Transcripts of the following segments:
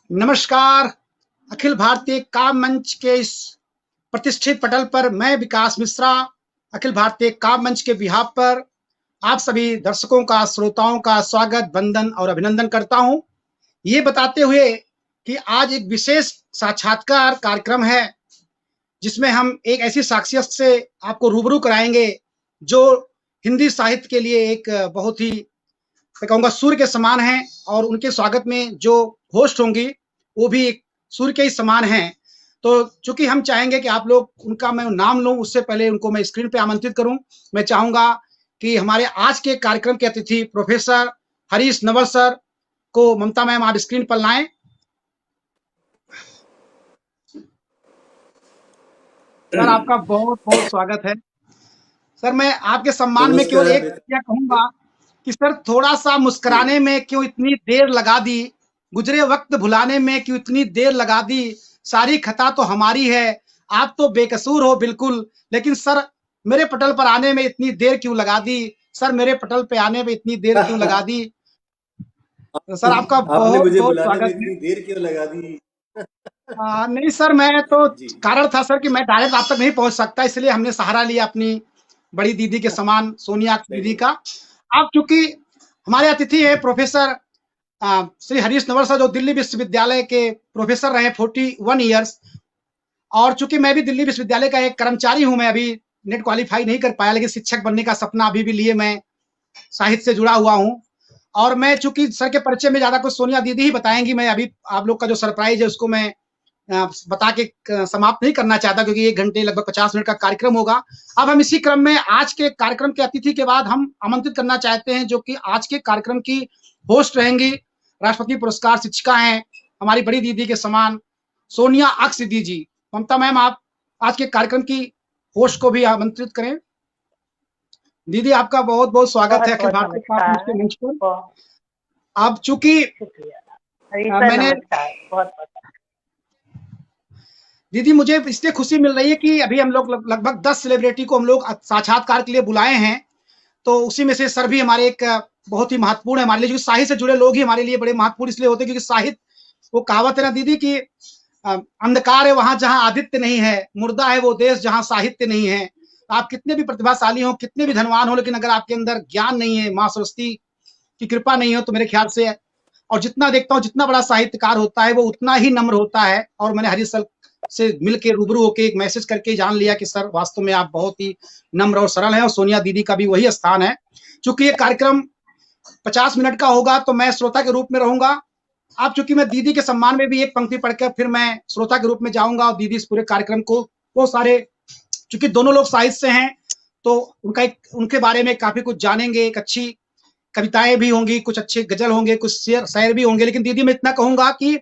नमस्कार। अखिल भारतीय काव्य मंच के इस प्रतिष्ठित पटल पर मैं विकास मिश्रा अखिल भारतीय काव्य मंच के बिहाफ पर आप सभी दर्शकों का, श्रोताओं का स्वागत, वंदन और अभिनंदन करता हूं। ये बताते हुए कि आज एक विशेष साक्षात्कार कार्यक्रम है, जिसमें हम एक ऐसी शख्सियत से आपको रूबरू कराएंगे जो हिंदी साहित्य के लिए एक बहुत ही, मैं कहूँगा, सूर्य के समान हैं। और उनके स्वागत में जो होस्ट होंगी वो भी एक सूर्य के ही समान हैं। तो चूंकि हम चाहेंगे कि आप लोग उनका मैं नाम लूं, उससे पहले उनको मैं स्क्रीन पे आमंत्रित करूं। मैं चाहूंगा कि हमारे आज के कार्यक्रम के अतिथि प्रोफेसर हरीश नवल सर को, ममता मैम, आप स्क्रीन पर लाएं। सर, आपका बहुत बहुत स्वागत है। सर, मैं आपके सम्मान में केवल नमस्कार। एक क्या कहूंगा कि सर, थोड़ा सा मुस्कुराने में क्यों इतनी देर लगा दी, गुजरे वक्त भुलाने में क्यों इतनी देर लगा दी, सारी खता तो हमारी है, आप तो बेकसूर हो बिल्कुल, लेकिन सर मेरे पटल पर आने में इतनी देर क्यों लगा दी, सर मेरे पटल पे आने में इतनी देर क्यों लगा दी। तो सर, आपका आपने बहुत मुझे बहुत बुलाने में स्वागत है। इतनी देर क्यों लगा दी? नहीं सर, मैं तो, जी। कारण था सर कि मैं डायरेक्ट आप तक नहीं पहुंच सकता, इसलिए हमने सहारा लिया अपनी बड़ी दीदी के समान, सोनिया दीदी सही। का। अब चूंकि हमारे अतिथि है प्रोफेसर श्री हरीश नवल सर, जो दिल्ली विश्वविद्यालय के प्रोफेसर रहे 41 ईयर्स। और चूंकि मैं भी दिल्ली विश्वविद्यालय का एक कर्मचारी हूं, मैं अभी नेट क्वालिफाई नहीं कर पाया, लेकिन शिक्षक बनने का सपना अभी भी लिए मैं साहित्य से जुड़ा हुआ हूं। और मैं चूंकि सर के परिचय में ज्यादा कुछ सोनिया दीदी ही बताएंगी, मैं अभी आप लोग का जो सरप्राइज है उसको मैं बता के समाप्त नहीं करना चाहता, क्योंकि 1 घंटे लगभग 50 मिनट का कार्यक्रम होगा। अब हम इसी क्रम में आज के कार्यक्रम के अतिथि के बाद हम आमंत्रित करना चाहते हैं, जो कि आज के कार्यक्रम की होस्ट रहेंगी, राष्ट्रपति पुरस्कार शिक्षिका हैं, हमारी बड़ी दीदी के समान सोनिया अक्सदी जी। ममता मैम, आप आज के कार्यक्रम की होस्ट को भी आमंत्रित करें। दीदी, आपका बहुत बहुत स्वागत है बहुत अखिल बहुत भारतीय काव्य मंच नमस्कार। के मंच पर। बहुत अब चूंकि शुक्रिया। हरीश सर मैंने, नमस्कार। बहुत बहुत दीदी, मुझे इसलिए खुशी मिल रही है कि अभी हम लोग लगभग 10 सेलिब्रिटी को हम लोग साक्षात्कार के लिए बुलाए हैं। तो उसी में से सर भी हमारे एक बहुत ही महत्वपूर्ण है हमारे लिए, क्योंकि साहित्य से जुड़े लोग ही हमारे लिए बड़े महत्वपूर्ण इसलिए होते हैं, क्योंकि साहित्य, वो कहावत है ना दीदी कि अंधकार है वहां जहां आदित्य नहीं है, मुर्दा है वो देश जहां साहित्य नहीं है। आप कितने भी प्रतिभाशाली हो, कितने भी धनवान हो, लेकिन अगर आपके अंदर ज्ञान नहीं है, माँ सरस्वती की कृपा नहीं हो, तो मेरे ख्याल से, और जितना देखता हूँ जितना बड़ा साहित्यकार होता है वो उतना ही नम्र होता है। और मैंने हरीश सर से मिलके, रूबरू होके, एक मैसेज करके जान लिया कि सर वास्तव में आप बहुत ही नम्र और सरल हैं, और सोनिया दीदी का भी वही स्थान है। चूंकि ये कार्यक्रम 50 मिनट का होगा, तो मैं श्रोता के रूप में रहूंगा। अब चूंकि मैं दीदी के सम्मान में भी एक पंक्ति पढ़कर फिर मैं श्रोता के रूप में जाऊंगा, और दीदी इस पूरे कार्यक्रम को, वो सारे, चूंकि दोनों लोग साहित्य से हैं, तो उनके बारे में काफी कुछ जानेंगे। एक अच्छी कविताएं भी होंगी, कुछ अच्छे गजल होंगे, कुछ शेर शायर भी होंगे। लेकिन दीदी, मैं इतना कहूंगा कि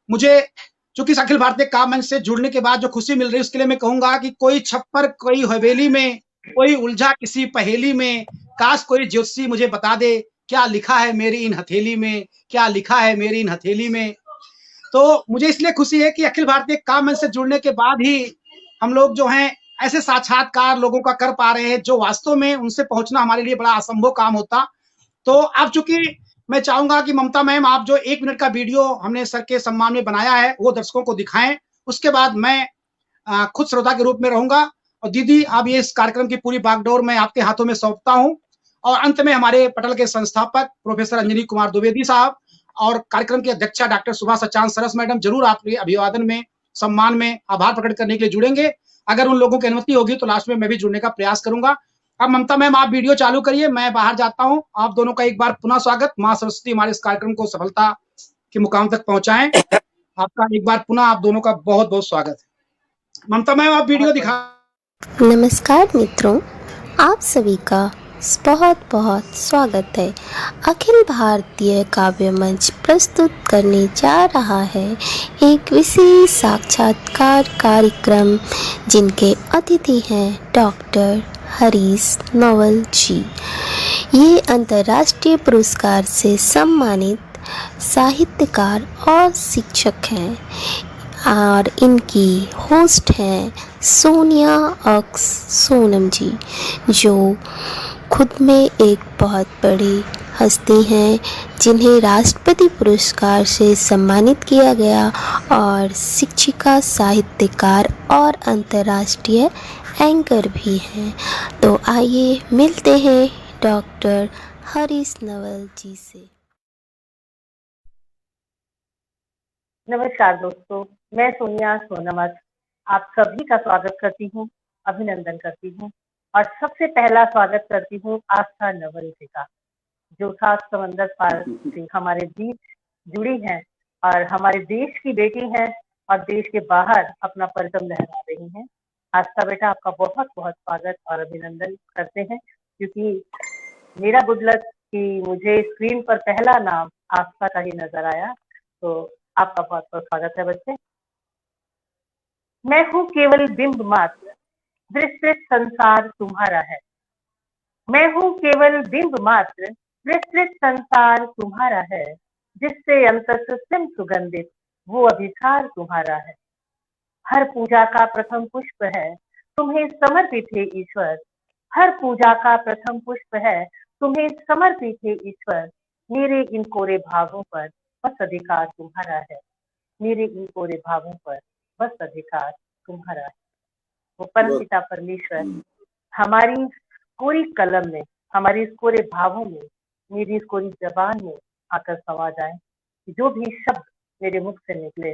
मुझे, चूंकि अखिल भारतीय काव्य मंच से जुड़ने के बाद जो खुशी मिल रही है, उसके लिए मैं कहूंगा कि कोई छप्पर कोई हवेली में, कोई उलझा किसी पहेली में, काश कोई ज्योतिषी मुझे बता दे, क्या लिखा है मेरी इन हथेली में, क्या लिखा है मेरी इन हथेली में। तो मुझे इसलिए खुशी है कि अखिल भारतीय काव्य मंच से जुड़ने के बाद ही हम लोग जो हैं ऐसे साक्षात्कार लोगों का कर पा रहे हैं, जो वास्तव में उनसे पहुंचना हमारे लिए बड़ा असंभव काम होता। तो अब चूंकि मैं चाहूंगा कि ममता मैम, आप जो 1 मिनट का वीडियो हमने सर के सम्मान में बनाया है वो दर्शकों को दिखाएं। उसके बाद मैं खुद श्रोता के रूप में रहूंगा। और दीदी, आप ये इस कार्यक्रम की पूरी बागडोर मैं आपके हाथों में सौंपता हूं। और अंत में हमारे पटल के संस्थापक प्रोफेसर अंजनी कुमार द्विवेदी साहब और कार्यक्रम की अध्यक्षा डॉक्टर सुभाष चांद सरस मैडम जरूर आपके अभिवादन में, सम्मान में आभार प्रकट करने के लिए जुड़ेंगे। अगर उन लोगों की अनुमति होगी तो लास्ट में मैं भी जुड़ने का प्रयास करूंगा। अब ममता मैम, आप वीडियो चालू करिए, मैं बाहर जाता हूं। आप दोनों का एक बार पुनः स्वागत। माँ सरस्वती हमारे इस कार्यक्रम को सफलता के मुकाम तक पहुंचाएं। आपका एक बार पुनः आप दोनों का बहुत बहुत स्वागत है। ममता मैम, आप वीडियो दिखा। नमस्कार मित्रों, आप सभी का बहुत बहुत स्वागत है। अखिल भारतीय काव्य मंच प्रस्तुत करने जा रहा है एक विशेष साक्षात्कार कार्यक्रम, जिनके अतिथि हैं डॉक्टर हरीश नवल जी। ये अंतर्राष्ट्रीय पुरस्कार से सम्मानित साहित्यकार और शिक्षक हैं, और इनकी होस्ट हैं सोनिया अक्स सोनम जी, जो खुद में एक बहुत बड़ी हस्ती हैं, जिन्हें राष्ट्रपति पुरस्कार से सम्मानित किया गया और शिक्षिका, साहित्यकार और अंतर्राष्ट्रीय एंकर भी हैं। तो आइए मिलते हैं डॉक्टर हरीश नवल जी से। नमस्कार दोस्तों, मैं सोनिया सोनामत आप सभी का स्वागत करती हूँ, अभिनंदन करती हूँ और सबसे पहला स्वागत करती हूँ आस्था नवल जी का, जो 7 समंदर पार से हमारे बीच जुड़ी हैं और हमारे देश की बेटी हैं और देश के बाहर अपना परचम लहरा रही हैं। आस्था बेटा, आपका बहुत बहुत स्वागत और अभिनंदन करते हैं, क्योंकि मेरा गुड लक कि मुझे स्क्रीन पर पहला नाम आस्था का ही नजर आया। तो आपका बहुत बहुत स्वागत है बच्चे। मैं हूँ केवल बिंब मात्र, विस्तृत संसार तुम्हारा है। मैं हूँ केवल बिंब मात्र, विस्तृत संसार तुम्हारा है। जिससे अंतस सिम सुगंधित, वो अभिसार तुम्हारा है। हर पूजा का प्रथम पुष्प है, तुम्हें समर्पित है ईश्वर। हर पूजा का प्रथम पुष्प है, तुम्हें समर्पित है ईश्वर। मेरे इन कोरे भावों पर बस अधिकार तुम्हारा है। मेरे इन कोरे भावों पर बस अधिकार तुम्हारा है। वो परम पिता परमेश्वर हमारी कोरी कलम में, हमारी इस कोरे भावों में, मेरी इस कोरी जबान में आकर समा जाए। जो भी शब्द मेरे मुख से निकले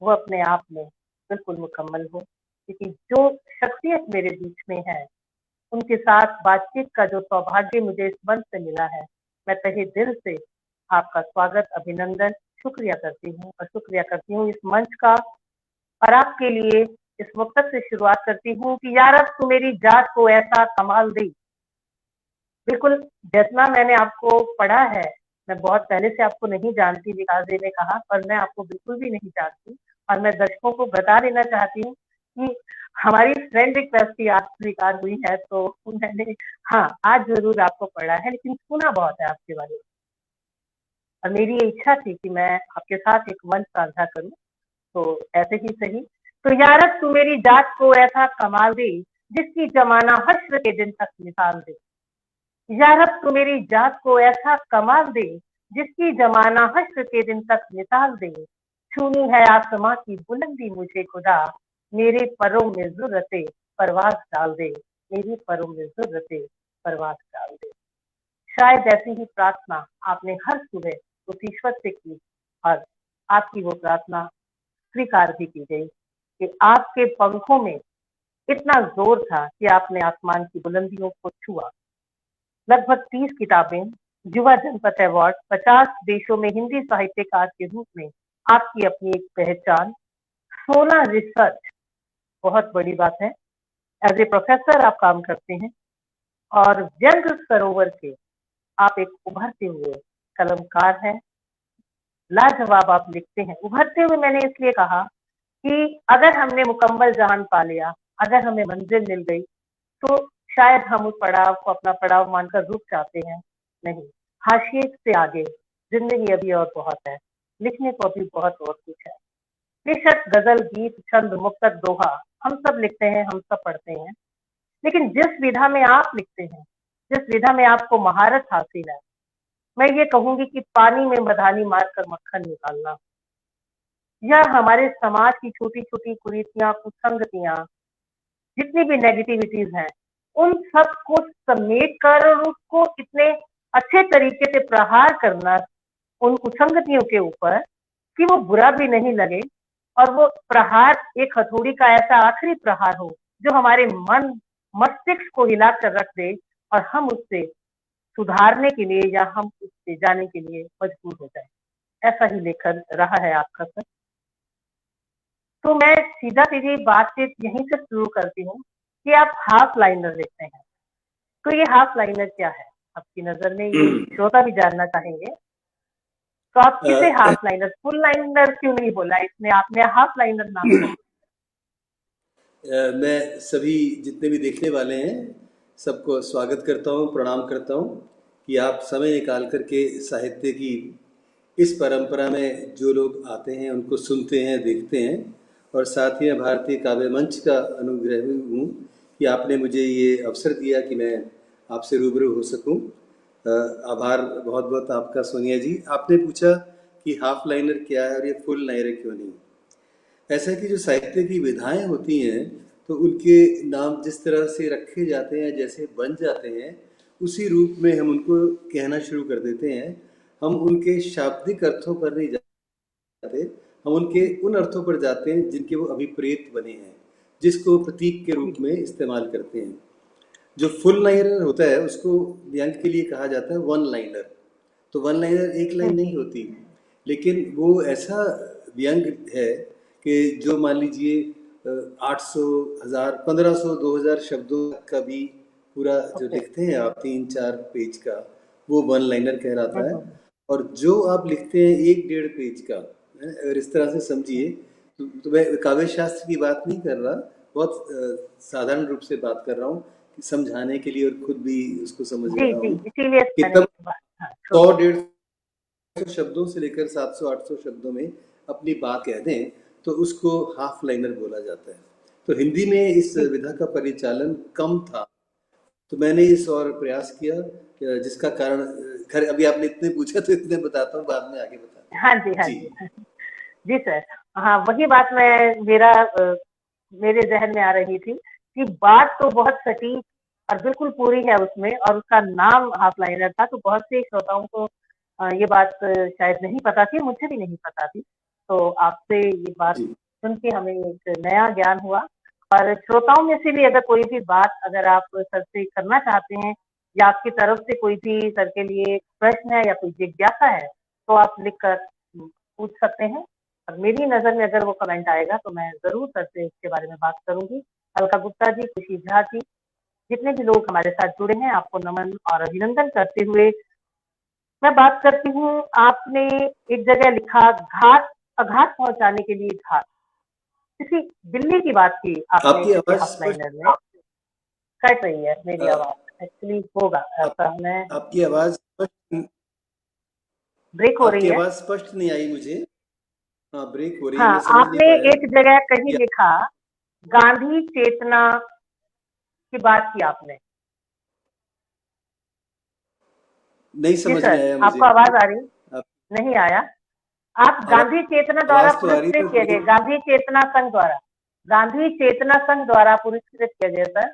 वो अपने आप में बिल्कुल मुकम्मल हो, क्योंकि जो शख्सियत मेरे बीच में है उनके साथ बातचीत का जो सौभाग्य मुझे इस मंच से मिला है, मैं तहे दिल से आपका स्वागत, अभिनंदन, शुक्रिया करती हूँ और शुक्रिया करती हूँ इस मंच का। और आपके लिए इस मुक्तक से शुरुआत करती हूँ कि यार अब तू मेरी जात को ऐसा कमाल दी। बिल्कुल जितना मैंने आपको पढ़ा है, मैं बहुत पहले से आपको नहीं जानती, विकास जी ने कहा, पर मैं आपको बिल्कुल भी नहीं जानती और मैं दर्शकों को बता देना चाहती हूँ कि हमारी फ्रेंड रिक्वेस्ट ही आज स्वीकार हुई है। तो मैंने हाँ आज जरूर आपको पढ़ा है, लेकिन सुना बहुत है आपके बारे में और मेरी ये इच्छा थी कि मैं आपके साथ एक मंच साझा करूँ। तो ऐसे ही सही। तो यारब तू मेरी जात को ऐसा कमाल दे, जिसकी जमाना हश्र के दिन तक मिसाल दे। यारब तू मेरी जात को ऐसा कमाल दे, जिसकी जमाना हश्र के दिन तक मिसाल दे। छूनी है आसमां की बुलंदी मुझे खुदा, मेरे परों में जुर्रते परवाज डाल दे। मेरे परों में जुर्रते परवाज डाल दे। शायद ऐसी ही प्रार्थना आपने हर सुबह उस ईश्वर से की और आपकी वो प्रार्थना स्वीकार भी की गई कि आपके पंखों में इतना जोर था कि आपने आसमान की बुलंदियों को छुआ। लगभग 30 किताबें, युवा जनपद अवार्ड, 50 देशों में हिंदी साहित्यकार के रूप में आपकी अपनी एक पहचान, 16 रिसर्च, बहुत बड़ी बात है, एज ए प्रोफेसर आप काम करते हैं और व्यंग सरोवर के आप एक उभरते हुए कलमकार हैं। लाजवाब आप लिखते हैं। उभरते हुए मैंने इसलिए कहा कि अगर हमने मुकम्मल जहान पा लिया, अगर हमें मंजिल मिल गई, तो शायद हम उस पड़ाव को अपना पड़ाव मानकर रुक जाते हैं। नहीं, हाशिए से आगे जिंदगी अभी और बहुत है, लिखने को अभी बहुत और कुछ है। बेशक गजल, गीत, छंद, मुक्तक, दोहा हम सब लिखते हैं, हम सब पढ़ते हैं, लेकिन जिस विधा में आप लिखते हैं, जिस विधा में आपको महारत हासिल है, मैं ये कहूंगी कि पानी में मधानी मारकर मक्खन निकालना, या हमारे समाज की छोटी छोटी कुरीतियां, कुसंगतियां, जितनी भी नेगेटिविटीज हैं, उन सब को समेट कर और उसको इतने अच्छे तरीके से प्रहार करना उन कुसंगतियों के ऊपर कि वो बुरा भी नहीं लगे और वो प्रहार एक हथौड़ी का ऐसा आखिरी प्रहार हो जो हमारे मन मस्तिष्क को हिला कर रख दे और हम उससे सुधारने के लिए या हम उससे जाने के लिए मजबूर हो जाए। ऐसा ही लेखन रहा है आपका सर। तो मैं सीधा सीधी बातचीत यहीं से शुरू करती हूँ कि आप हाफ लाइनर लिखते हैं, तो ये हाफ लाइनर क्या है आपकी नजर में, ये श्रोता भी जानना चाहेंगे। तो आप किसे हाफ लाइनर, फुल लाइनर क्यों नहीं बोला इसमें, आपने हाफ लाइनर नाम दिया? मैं सभी जितने भी देखने वाले हैं सबको स्वागत करता हूँ, प्रणाम करता हूँ कि आप समय निकाल करके साहित्य की इस परंपरा में जो लोग आते हैं उनको सुनते हैं, देखते हैं। और साथ ही मैं भारतीय काव्य मंच का अनुग्रही हूँ कि आपने मुझे ये अवसर दिया कि मैं आपसे रूबरू हो सकूँ। आभार बहुत बहुत आपका सोनिया जी। आपने पूछा कि हाफ लाइनर क्या है और ये फुल लाइनर क्यों नहीं। ऐसा है कि जो साहित्य की विधाएं होती हैं तो उनके नाम जिस तरह से रखे जाते हैं, जैसे बन जाते हैं, उसी रूप में हम उनको कहना शुरू कर देते हैं। हम उनके शाब्दिक अर्थों पर नहीं जाते, हम उनके उन अर्थों पर जाते हैं जिनके वो अभिप्रेत बने हैं, जिसको प्रतीक के रूप में इस्तेमाल करते हैं। जो फुल लाइनर होता है उसको व्यंग के लिए कहा जाता है वन लाइनर। तो वन लाइनर एक लाइन नहीं होती, लेकिन वो ऐसा व्यंग है कि जो मान लीजिए 800, 1000, 1500, 2000 शब्दों का भी पूरा जो लिखते हैं आप 3-4 पेज का, वो वन लाइनर कहलाता है। और जो आप लिखते हैं 1-1.5 पेज का, अगर इस तरह से समझिए, तो मैं काव्य शास्त्र की बात नहीं कर रहा, बहुत साधारण रूप से बात कर रहा हूँ समझाने के लिए, और खुद भी उसको समझ रहा हूँ कि तब 100-150 शब्दों से लेकर 700-800 शब्दों में अपनी बात कह दें तो उसको हाफ लाइनर बोला जाता है। तो हिंदी में इस विधा का परिचालन कम था, तो मैंने इस और प्रयास किया, जिसका कारण खैर अभी आपने इतने पूछा तो इतने बताता हूँ, बाद में आगे बताता हूँ। हाँ जी, हाँ जी जी सर। हाँ, वही बात मेरे जहन में आ रही थी कि बात तो बहुत सटीक और बिल्कुल पूरी है उसमें, और उसका नाम हाफ लाइनर था। तो बहुत से श्रोताओं को ये बात शायद नहीं पता थी, मुझे भी नहीं पता थी। तो आपसे ये बात सुन के हमें एक नया ज्ञान हुआ। और श्रोताओं में से भी अगर कोई भी बात अगर आप सर से करना चाहते हैं, या आपकी तरफ से कोई भी सर के लिए प्रश्न है या कोई जिज्ञासा है, तो आप लिख कर पूछ सकते हैं। और मेरी नज़र में अगर वो कमेंट आएगा तो मैं ज़रूर सर से इसके बारे में बात करूँगी। अलका गुप्ता जी, खुशी झा जी, जितने भी लोग हमारे साथ जुड़े हैं, आपको नमन और अभिनंदन करते हुए मैं बात करती हूँ। आपने एक जगह लिखा, घात आघात पहुंचाने के लिए घात, किसी बिल्ली की बात की आपने किसी हाफ लाइनर में। कट रही है मेरी आवाज, एक्चुअली होगा ऐसा। मैं आपकी आवाज ब्रेक हो रही है, आवाज स्पष्ट नहीं आई मुझे। हाँ, ब्रेक हो रही है। हाँ, मैं समझ आपने नहीं पाया। एक जगह कहीं लिखा, गांधी चेतना की बात की आपने। नहीं समझ में आया मुझे। आपको आवाज आ रही? नहीं आया। आप गांधी चेतना द्वारा पुरस्कृत किए गए, गांधी चेतना संघ द्वारा, गांधी चेतना संघ द्वारा पुरस्कृत किए गए सर,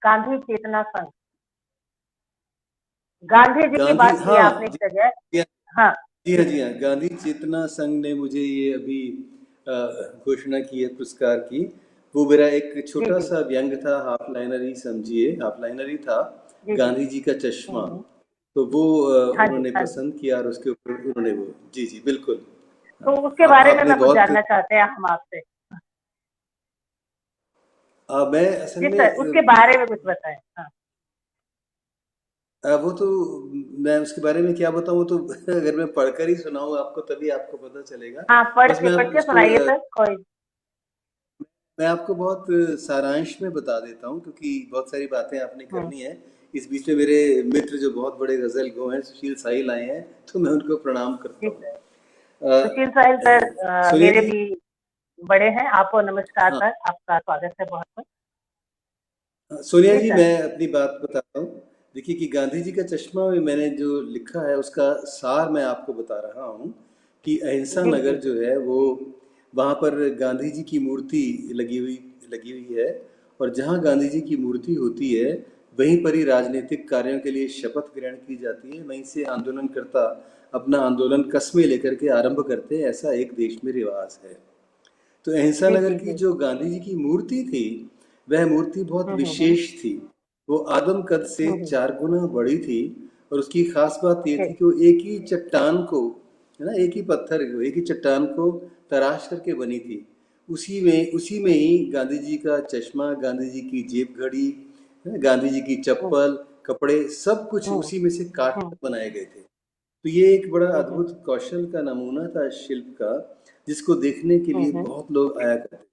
गांधी चेतना संघ। गांधी जी की बात की आपने एक जगह। हाँ जी हाँ, जी हाँ, गांधी चेतना संघ ने मुझे ये अभी घोषणा की है पुरस्कार की। वो मेरा एक छोटा सा व्यंग था, हाफ लाइनर ही समझिए, हाफ लाइनर ही था, गांधी जी का चश्मा। तो वो उन्होंने पसंद किया और उसके ऊपर उन्होंने वो, जी जी बिल्कुल। तो उसके बारे में मैं कुछ जानना चाहते हैं हम आपसे। मैं असल में उसके बारे में कुछ बताएं। हाँ। वो तो मैं उसके बारे में क्या बताऊं, तो अगर मैं पढ़कर ही सुनाऊं आपको तभी आपको पता चलेगा। हाँ, पढ़ के सुनाइए सर। कोई मैं आपको बहुत सारांश में बता देता हूं, क्योंकि बहुत सारी बातें आपने करनी है। इस बीच में मेरे मित्र जो बहुत बड़े गजल गो हैं, सुशील साहिल आए हैं, तो मैं उनको प्रणाम करता हूँ। सुशील साहिल सर मेरे भी बड़े हैं। आपको नमस्कार सर, आपका स्वागत है बहुत बहुत। सोनिया जी, मैं अपनी बात बताता हूँ। देखिए कि गांधी जी का चश्मा में मैंने जो लिखा है उसका सार मैं आपको बता रहा हूँ कि अहिंसा नगर जो है वो, वहाँ पर गांधी जी की मूर्ति लगी हुई है, और जहाँ गांधी जी की मूर्ति होती है वहीं पर ही राजनीतिक कार्यों के लिए शपथ ग्रहण की जाती है। वहीं से आंदोलनकर्ता अपना आंदोलन कस्मे लेकर के आरंभ करते हैं। ऐसा एक देश में रिवाज है। तो अहिंसा नगर की जो गांधी जी की मूर्ति थी, वह मूर्ति बहुत विशेष थी। वो आदम कद से 4 गुना बड़ी थी, और उसकी खास बात ये थी कि वो एक ही चट्टान को, है ना, एक ही पत्थर को, एक ही चट्टान को तराश करके बनी थी। उसी में ही गांधी जी का चश्मा, गांधी जी की जेब घड़ी, गांधी जी की चप्पल, कपड़े, सब कुछ उसी में से काट कर बनाए गए थे। तो ये एक बड़ा अद्भुत कौशल का नमूना था शिल्प का, जिसको देखने के लिए बहुत लोग आया करते थे।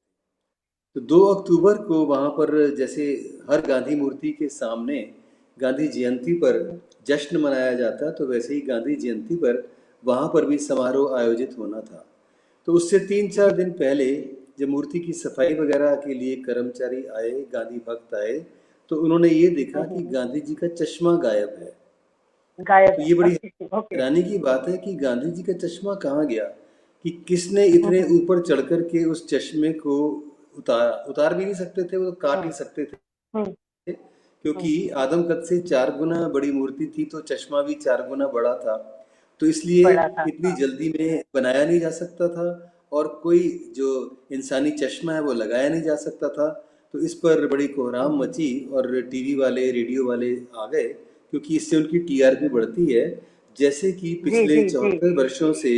तो 2 अक्टूबर को वहाँ पर, जैसे हर गांधी मूर्ति के सामने गांधी जयंती पर जश्न मनाया जाता, तो वैसे ही गांधी जयंती पर वहाँ पर भी समारोह आयोजित होना था। तो उससे 3-4 दिन पहले जब मूर्ति की सफाई वगैरह के लिए कर्मचारी आए, गांधी भक्त आए, तो उन्होंने ये देखा कि गांधी जी का चश्मा गायब है। गायब तो है। ये बड़ी ओके। हैरानी की बात है कि गांधी जी का चश्मा कहाँ गया, कि किसने इतने हम्म, ऊपर चढ़ कर के उस चश्मे को उतारा। उतार भी नहीं सकते थे, वो तो काट हम्म, ही सकते थे, हम्म, क्योंकि हम्म, आदम कद से 4 गुना बड़ी मूर्ति थी, तो चश्मा भी 4 गुना बड़ा था। तो इसलिए बड़ा था, इतनी हाँ। जल्दी में बनाया नहीं जा सकता था, और कोई जो इंसानी चश्मा है वो लगाया नहीं जा सकता था। तो इस पर बड़ी कोहराम मची, और टीवी वाले, रेडियो वाले आ गए, क्योंकि इससे उनकी टीआरपी बढ़ती है। जैसे कि जी पिछले जी जी। 74 वर्षों से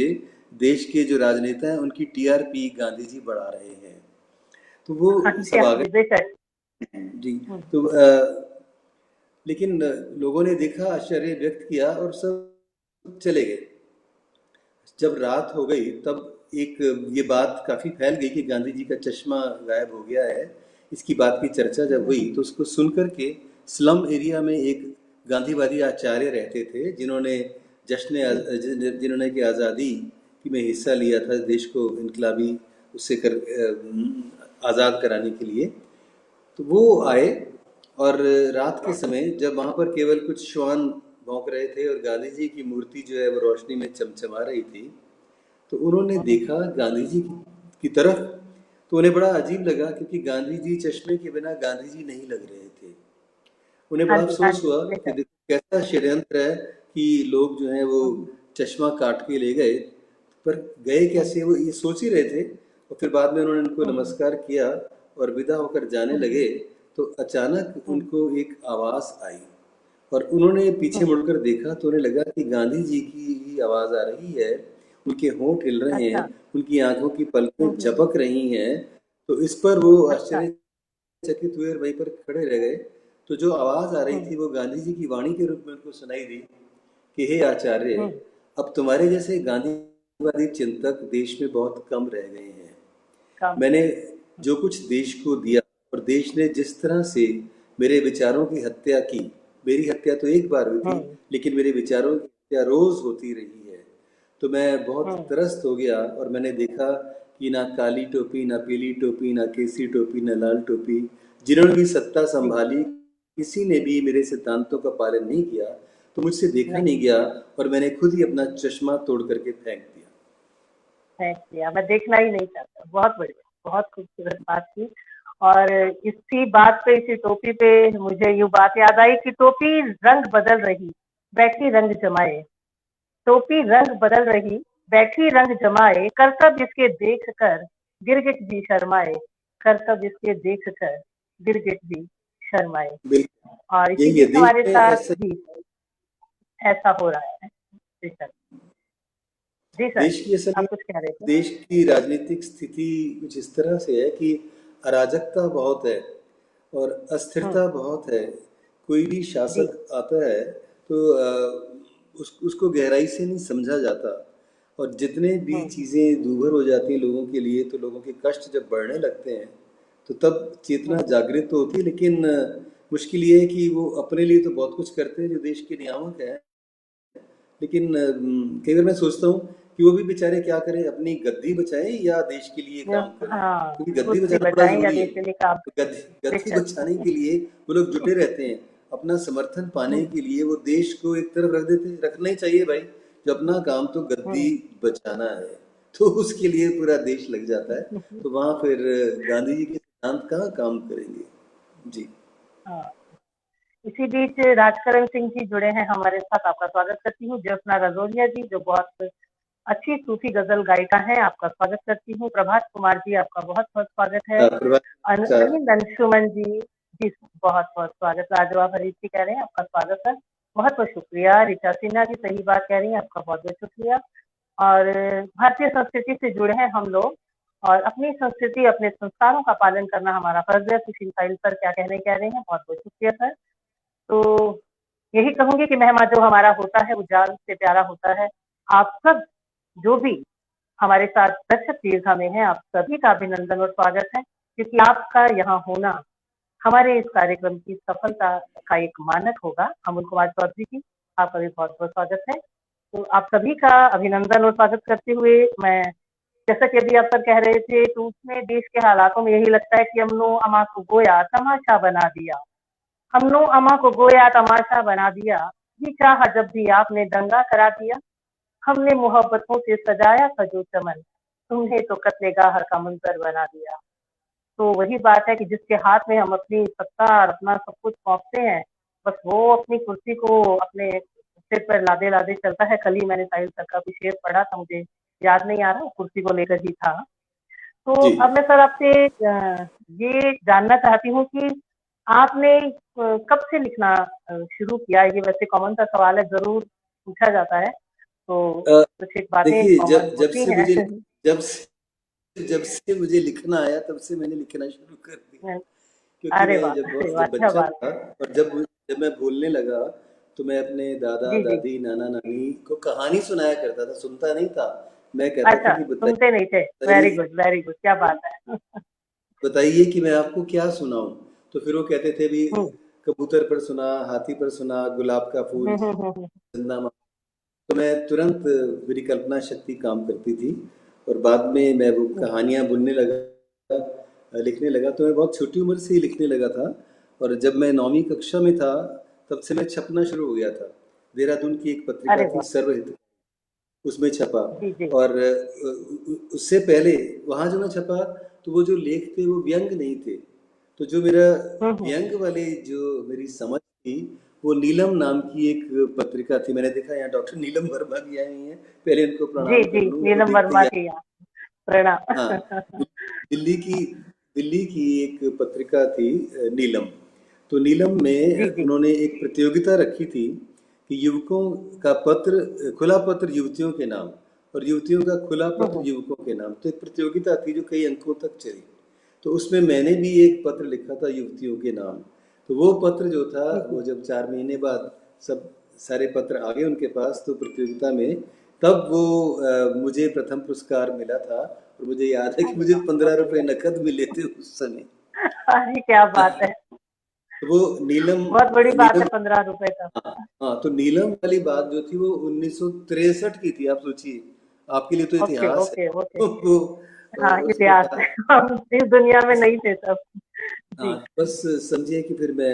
देश के जो राजनेता हैं उनकी टीआरपी गांधी जी बढ़ा रहे हैं, तो वो हाँ जी, सब हाँ आ जी, गए। बेशक। जी। हम्म, तो लेकिन लोगों ने देखा, आश्चर्य व्यक्त किया, और सब चले गए। जब रात हो गई तब एक ये बात काफ़ी फैल गई कि गांधी जी का चश्मा गायब हो गया है। इसकी बात की चर्चा जब हुई तो उसको सुन कर के स्लम एरिया में एक गांधीवादी आचार्य रहते थे, जिन्होंने जिन्होंने कि आज़ादी की में हिस्सा लिया था, देश को इनकलाबी उससे आज़ाद कराने के लिए। तो वो आए, और रात के समय जब वहाँ पर केवल कुछ श्वान भौंक रहे थे और गांधी जी की मूर्ति जो है वो रोशनी में चमचमा रही थी, तो उन्होंने देखा गांधी जी की तरफ। तो उन्हें बड़ा अजीब लगा, क्योंकि गांधी जी चश्मे के बिना गांधी जी नहीं लग रहे थे। उन्हें हाँ बड़ा जी, हाँ अफसोस जी, हुआ कि बेशक। देखो कैसा षड्यंत्र है, कि लोग जो हैं वो हम्म, चश्मा काट के ले गए, पर गए हम्म, कैसे वो ये सोच ही रहे थे। और फिर बाद में उन्होंने उनको हम्म, नमस्कार किया और विदा होकर जाने हम्म, लगे, तो अचानक हम्म, उनको एक आवाज़ आई, और उन्होंने पीछे हम्म, मुड़कर देखा तो उन्हें लगा कि गांधी जी की ही आवाज़ आ रही है। उनके होंठ हिल रहे हैं, अच्छा। उनकी आंखों की पलकें हम्म, झपक रही हैं। तो इस पर वो अच्छा। आश्चर्यचकित हुए और वहीं पर खड़े रह गए। तो जो आवाज़ आ रही हम्म, थी वो गांधी जी की वाणी के रूप में उनको सुनाई दी, कि हे आचार्य, हम्म, अब तुम्हारे जैसे गांधीवादी चिंतक देश में बहुत कम रह गए हैं। कम है। मैंने जो कुछ देश को दिया, और देश ने जिस तरह से मेरे विचारों की हत्या की, मेरी हत्या तो एक बार हुई थी, हम्म, लेकिन मेरे विचारों की हत्या रोज होती रही है। तो मैं बहुत हम्म, त्रस्त हो गया, और मैंने देखा कि ना काली टोपी, ना पीली टोपी, ना केसी टोपी, ना लाल टोपी, जिन्होंने भी सत्ता जी, संभाली, किसी ने भी मेरे सिद्धांतों का पालन नहीं किया। तो मुझसे देखा नहीं नहीं गया, और मैंने खुद ही अपना चश्मा तोड़ करके फेंक दिया। है किया, मैं देखना ही नहीं चाहता। बहुत बढ़िया, बहुत खूबसूरत बात की। और इसी बात पे, इसी टोपी पे मुझे यूँ बात याद आई कि टोपी रंग बदल रही, बैठी रंग जमाए। टोपी रंग बदल रही, बैठी रंग जमाए, करतब इसके देख कर गिरगिट भी शर्माए। करतब इसके देख कर गिरगिट भी शर्माए। और बिल्कुल इसी यही है, बीच देश हमारे में साथ ऐसा जी ऐसा हो रहा है। जी सर। जी सर, देश की असल में आप कुछ कह रहे थे। देश की राजनीतिक स्थिति कुछ इस तरह से है कि अराजकता बहुत है, और हम्म, अस्थिरता बहुत है। कोई भी जी, शासक आता है तो उसको गहराई से नहीं समझा जाता, और जितने भी हम्म, चीज़ें दूभर हो जाती हैं लोगों के लिए, तो लोगों के कष्ट जब बढ़ने लगते हैं तो तब चेतना हम्म, जागृत तो होती है। लेकिन मुश्किल ये है कि वो अपने लिए तो बहुत कुछ करते हैं जो देश के नियामक है, लेकिन कई बार मैं सोचता हूँ कि वो भी बेचारे क्या करें, अपनी गद्दी बचाएं या देश के लिए काम करें, हाँ, क्योंकि गद्दी खुद भी बचाना बड़ा बचाएं या ज़रूरी है। देश के लिए काम तो गद्दी बेशक। बचाने के लिए वो लोग जुटे रहते हैं, अपना समर्थन पाने हम्म, के लिए वो देश को एक तरफ रखना ही चाहिए भाई। जो अपना काम तो गद्दी हम्म, बचाना है, तो उसके लिए पूरा देश लग जाता है। तो वहाँ फिर गांधी जी के सिद्धांत कहाँ काम करेंगे। जी। हाँ। इसी बीच राजकरण सिंह जी जुड़े हैं हमारे साथ, आपका स्वागत करती हूँ। ज्योत्सना रजोरिया जी, जो बहुत अच्छी सूफी गजल गायिका हैं, आपका स्वागत करती हूँ। प्रभात कुमार जी, आपका बहुत बहुत स्वागत है। प्रभात सर। अनिल अंशुमन जी, बहुत बहुत स्वागत। लाजवाब हरीश जी कह रहे हैं, आपका स्वागत है। बहुत बहुत शुक्रिया। ऋचा सिन्हा जी सही बात कह रही हैं, आपका बहुत बहुत शुक्रिया। और भारतीय संस्कृति से जुड़े हैं हम लोग, और अपनी संस्कृति, अपने संस्कारों का पालन करना हमारा फर्ज है। सुशील साहिल सर क्या कह रहे हैं, बहुत बहुत शुक्रिया सर। तो यही कहूंगी कि मेहमा जो हमारा होता है वो जान से प्यारा होता है। आप सब जो भी हमारे साथ दर्शक दीर्घा में हैं, आप सभी का अभिनंदन और स्वागत है, क्योंकि आपका यहाँ होना हमारे इस कार्यक्रम की सफलता का एक मानक होगा। अमोल कुमार चौधरी जी, आपका भी बहुत बहुत स्वागत है। तो आप सभी का अभिनंदन और स्वागत करते हुए, मैं, जैसा कि अभी आप सर कह रहे थे, तो उसमें देश के हालातों में यही लगता है कि हमनो अमा को गोया तमाशा बना दिया। हमनो अमा को गोया तमाशा बना दिया। जी चाहा जब भी आपने दंगा करा दिया, हमने मोहब्बतों से सजाया था जो चमन, तुमने तो कत्ले गाह का मंजर बना दिया। तो वही बात है कि जिसके हाथ में हम अपनी सत्ता और अपना सब कुछ सौंपते हैं, बस वो अपनी कुर्सी को अपने सिर पर लादे-लादे चलता है। कल ही मैंने साहिल सर का भी शेर पढ़ा था, मुझे याद नहीं आ रहा, कुर्सी को लेकर ही था। तो जी। अब मैं सर आपसे ये जानना चाहती हूँ कि आपने कब से लिखना शुरू किया? ये वैसे कॉमन सा सवाल है, ज़रूर पूछा जाता है, तो अ, कुछ एक बातें देखिए, कॉमन जब जब होती से हैं। मुझे जब से जब से मुझे लिखना आया, तब से मैंने लिखना शुरू कर दिया। क्योंकि अरे मैं वाह! अरे वाह! जब क्या बच्चा बात था है। और जब मैं बोलने लगा, तो मैं अपने दादा जी, जी। दादी नाना नानी को कहानी सुनाया करता था, सुनता नहीं था। मैं कहता था अच्छा, कि सुनते नहीं थे। बताइए वेरी गुड, क्या बात है। बताइए कि मैं आपको क्या सुनाऊं। तो फिर वो कहते थे भी, हुँ, कबूतर पर सुना, हाथी पर सुना, गुलाब का फूल, हुँ। जिंदा मा-। तो मैं तुरंत, मेरी कल्पना शक्ति काम करती थी, और बाद में मैं वो जी, कहानियाँ बुनने लगा, लिखने लगा। तो मैं बहुत छोटी उम्र से ही लिखने लगा था, और जब मैं 9वीं कक्षा में था, तब से मैं छपना शुरू हो गया था। देहरादून की एक पत्रिका अरे थी वाह! सर्वहित, उसमें छपा। जी, जी। और उससे पहले वहाँ जो मैं छपा, तो वो जो लेख थे वो व्यंग नहीं थे। तो जो मेरा हुँ। व्यंग वाले जो मेरी समझ थी, वो नीलम नाम की एक पत्रिका थी। मैंने देखा यहाँ डॉक्टर नीलम वर्मा भी आई हुई हैं, पहले इनको जी, प्रणाम कर जी, लूँ, वो नीलम देखते वर्मा ही। की यहाँ प्रणाम। हाँ, दिल्ली की दिल्ली की एक पत्रिका थी, नीलम। तो नीलम में जी, जी। उन्होंने एक प्रतियोगिता रखी थी कि युवकों का पत्र, खुला पत्र युवतियों के नाम, और युवतियों का खुला हुँ, पत्र हुँ। युवकों के नाम। तो एक प्रतियोगिता थी जो कई अंकों तक चली। तो उसमें मैंने भी एक पत्र लिखा था युवतियों के नाम। तो वो पत्र जो था, जी, वो जी। जब 4 महीने बाद सब सारे पत्र आ गए उनके पास, तो प्रतियोगिता में तब वो मुझे प्रथम पुरस्कार मिला था। और मुझे याद है कि अरे मुझे वाह! बहुत 15 रुपए बढ़िया। नकद मिले थे उस समय। अरे क्या बात है! तो वो नीलम बहुत बड़ी बात है नीलम 15 रुपए तो। हाँ, हाँ, तो नीलम वाली बात जो थी वो 1963 की थी। आप सोचिए, आपके लिए तो ओके, इतिहास है। Okay, okay. वो हाँ, उसके इतिहास बाद, है। हम इस दुनिया में नहीं थे तब। हाँ, जी, बस समझिए कि फिर मैं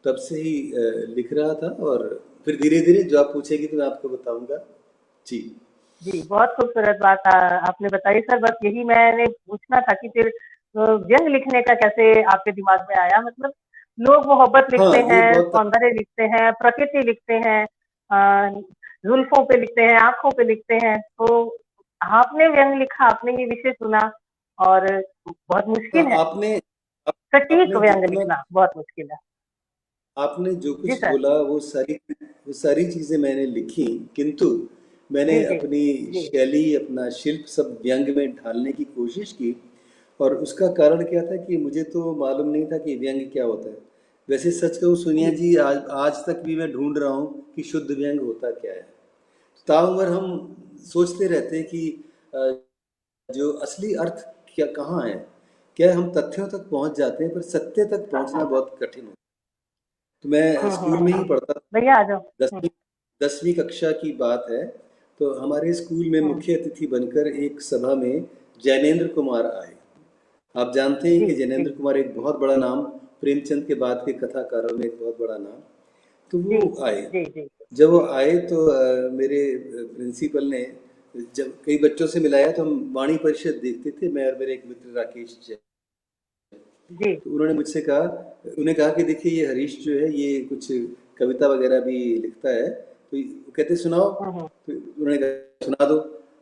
तब से ही लिख रहा था, और फिर धीरे धीरे जो आप पूछेगी तो मैं आपको बताऊंगा। जी। जी, बहुत खूबसूरत बात आपने बताई सर, बस यही मैंने पूछना था कि फिर व्यंग लिखने का कैसे आपके दिमाग में आया? मतलब लोग मोहब्बत हाँ, लिखते ये हैं, बहुत, सौंदर्य लिखते हैं, प्रकृति लिखते हैं, जुल्फों पे लिखते हैं, आँखों पे लिखते हैं, तो आपने व्यंग लिखा, आपने ये विषय चुना और बहुत हाँ, मुश्किल है, सटीक आपने व्यंग जितना, लिखना बहुत मुश्किल है। आपने जो जी कुछ सर, बोला वो सारी चीजें मैंने लिखी, किंतु मैंने जी, जी, अपनी जी। शैली, अपना शिल्प सब व्यंग में ढालने की कोशिश की। और उसका कारण क्या था कि मुझे तो मालूम नहीं था कि व्यंग क्या होता है। वैसे सच कहूँ सोनिया जी, जी, आज आज तक भी मैं ढूंढ रहा हूँ कि शुद्ध व्यंग होता क्या है। ताउम्र हम सोचते रहते हैं कि अ, जो असली अर्थ क्या कहाँ है। क्या है, हम तथ्यों तक पहुंच जाते हैं, पर सत्य तक पहुंचना बहुत कठिन होता है। तो मैं स्कूल में ही पढ़ता था, भैया आ जाओ। 10वीं कक्षा की बात है। तो हमारे स्कूल में हुँ, मुख्य अतिथि बनकर एक सभा में जैनेंद्र कुमार आए। आप जानते हैं जी, कि जी, जैनेंद्र कुमार एक बहुत बड़ा नाम, प्रेमचंद के बाद के कथाकारों में एक बहुत बड़ा नाम। तो जी, वो आए। जी, जी। जब वो आए तो मेरे प्रिंसिपल ने जब कई बच्चों से मिलाया, तो हम वाणी परिषद देखते थे, मैं और मेरे एक मित्र राकेश जैन। जी। तो उन्होंने मुझसे कहा, उन्हें कहा कि देखिए ये हरीश जो है ये कुछ कविता वगैरह भी लिखता है। तो वो कहते सुनाओ। हुँ, हुँ। तो उन्होंने कहा सुना दो।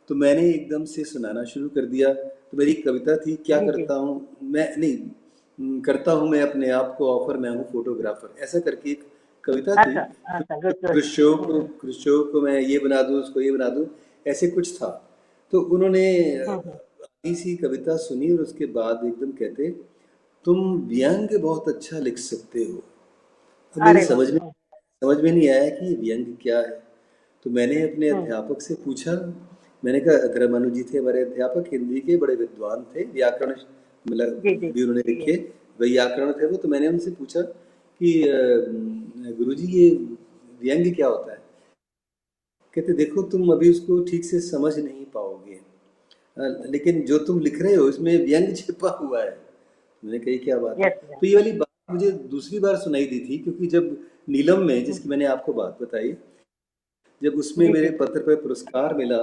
तो मैंने एकदम से सुनाना शुरू कर दिया। तो मेरी कविता थी, क्या जी, जी। करता हूँ मैं, नहीं, करता हूँ मैं अपने आप को ऑफर, मैं हूँ फोटोग्राफर, ऐसा करके एक कविता थी। अच्छा, अच्छा, गुड, गुड। हुँ, हुँ। क्रुश्चोव को मैं ये बना दूँ, उसको ये बना दूँ, ऐसे कुछ था। तो उन्होंने हुँ, हुँ। आधी सी कविता सुनी, और उसके बाद एकदम कहते, तुम व्यंग बहुत अच्छा लिख सकते हो। अब मेरी अरे वाह! हुँ, समझ में नहीं आया कि ये व्यंग क्या है। तो मैंने अपने हुँ। अध्यापक से पूछा। मैंने कहा, अग्रमनु जी थे हमारे अध्यापक, हिंदी के बड़े विद्वान थे, व्याकरण मतलब जी, जी, भी उन्होंने जी। लिखे, व्याकरण थे वो। तो मैंने उनसे पूछा कि गुरुजी ये व्यंग क्या होता है। कहते देखो, तुम अभी उसको ठीक से समझ नहीं पाओगे, लेकिन जो तुम लिख रहे हो इसमें व्यंग छिपा हुआ है। मैंने कही क्या बात है। Yes, yes. तो ये वाली बात मुझे दूसरी बार सुनाई दी थी, क्योंकि जब नीलम में, जिसकी मैंने आपको बात बताई, जब उसमें जी मेरे जी। पत्र पर पुरस्कार मिला,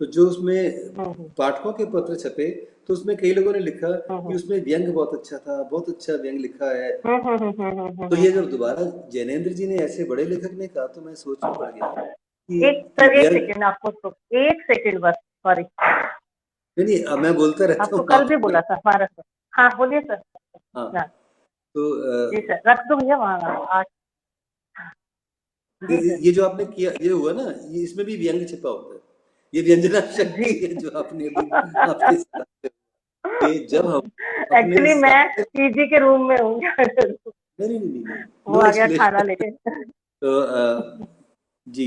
तो जो उसमें पाठकों के पत्र छपे, तो उसमें कई लोगों ने लिखा कि उसमें व्यंग बहुत अच्छा था, बहुत अच्छा व्यंग लिखा है। तो ये जब दोबारा जैनेन्द्र जी ने, ऐसे बड़े लेखक ने कहा, तो मैं सोच में पड़ गया एक कि एक व्यंग, सेकेंड आपको तो, एक सेकेंड बस, सॉरी। नहीं नहीं, अब मैं बोलता रहता आपको हूँ कल आप। भी बोला था हमारा सर। हाँ बोलिए सर। हाँ, हाँ, तो जी सर, रख दो भैया वहाँ आज। जी सर। ये जो आपने किया, ये हुआ ना, ये इसमें भी व्यंग छिपा होता है। ये व्यंजना जी। शक्ति है जो आपने अभी आपके साथ, कि जब हम अपने एक्चुअली मैं साथ, पीजी के रूम में हूँ। नहीं नहीं नहीं नहीं, वो नो आ गया खाना एक्सप्लेनेशन। लेके। तो जी,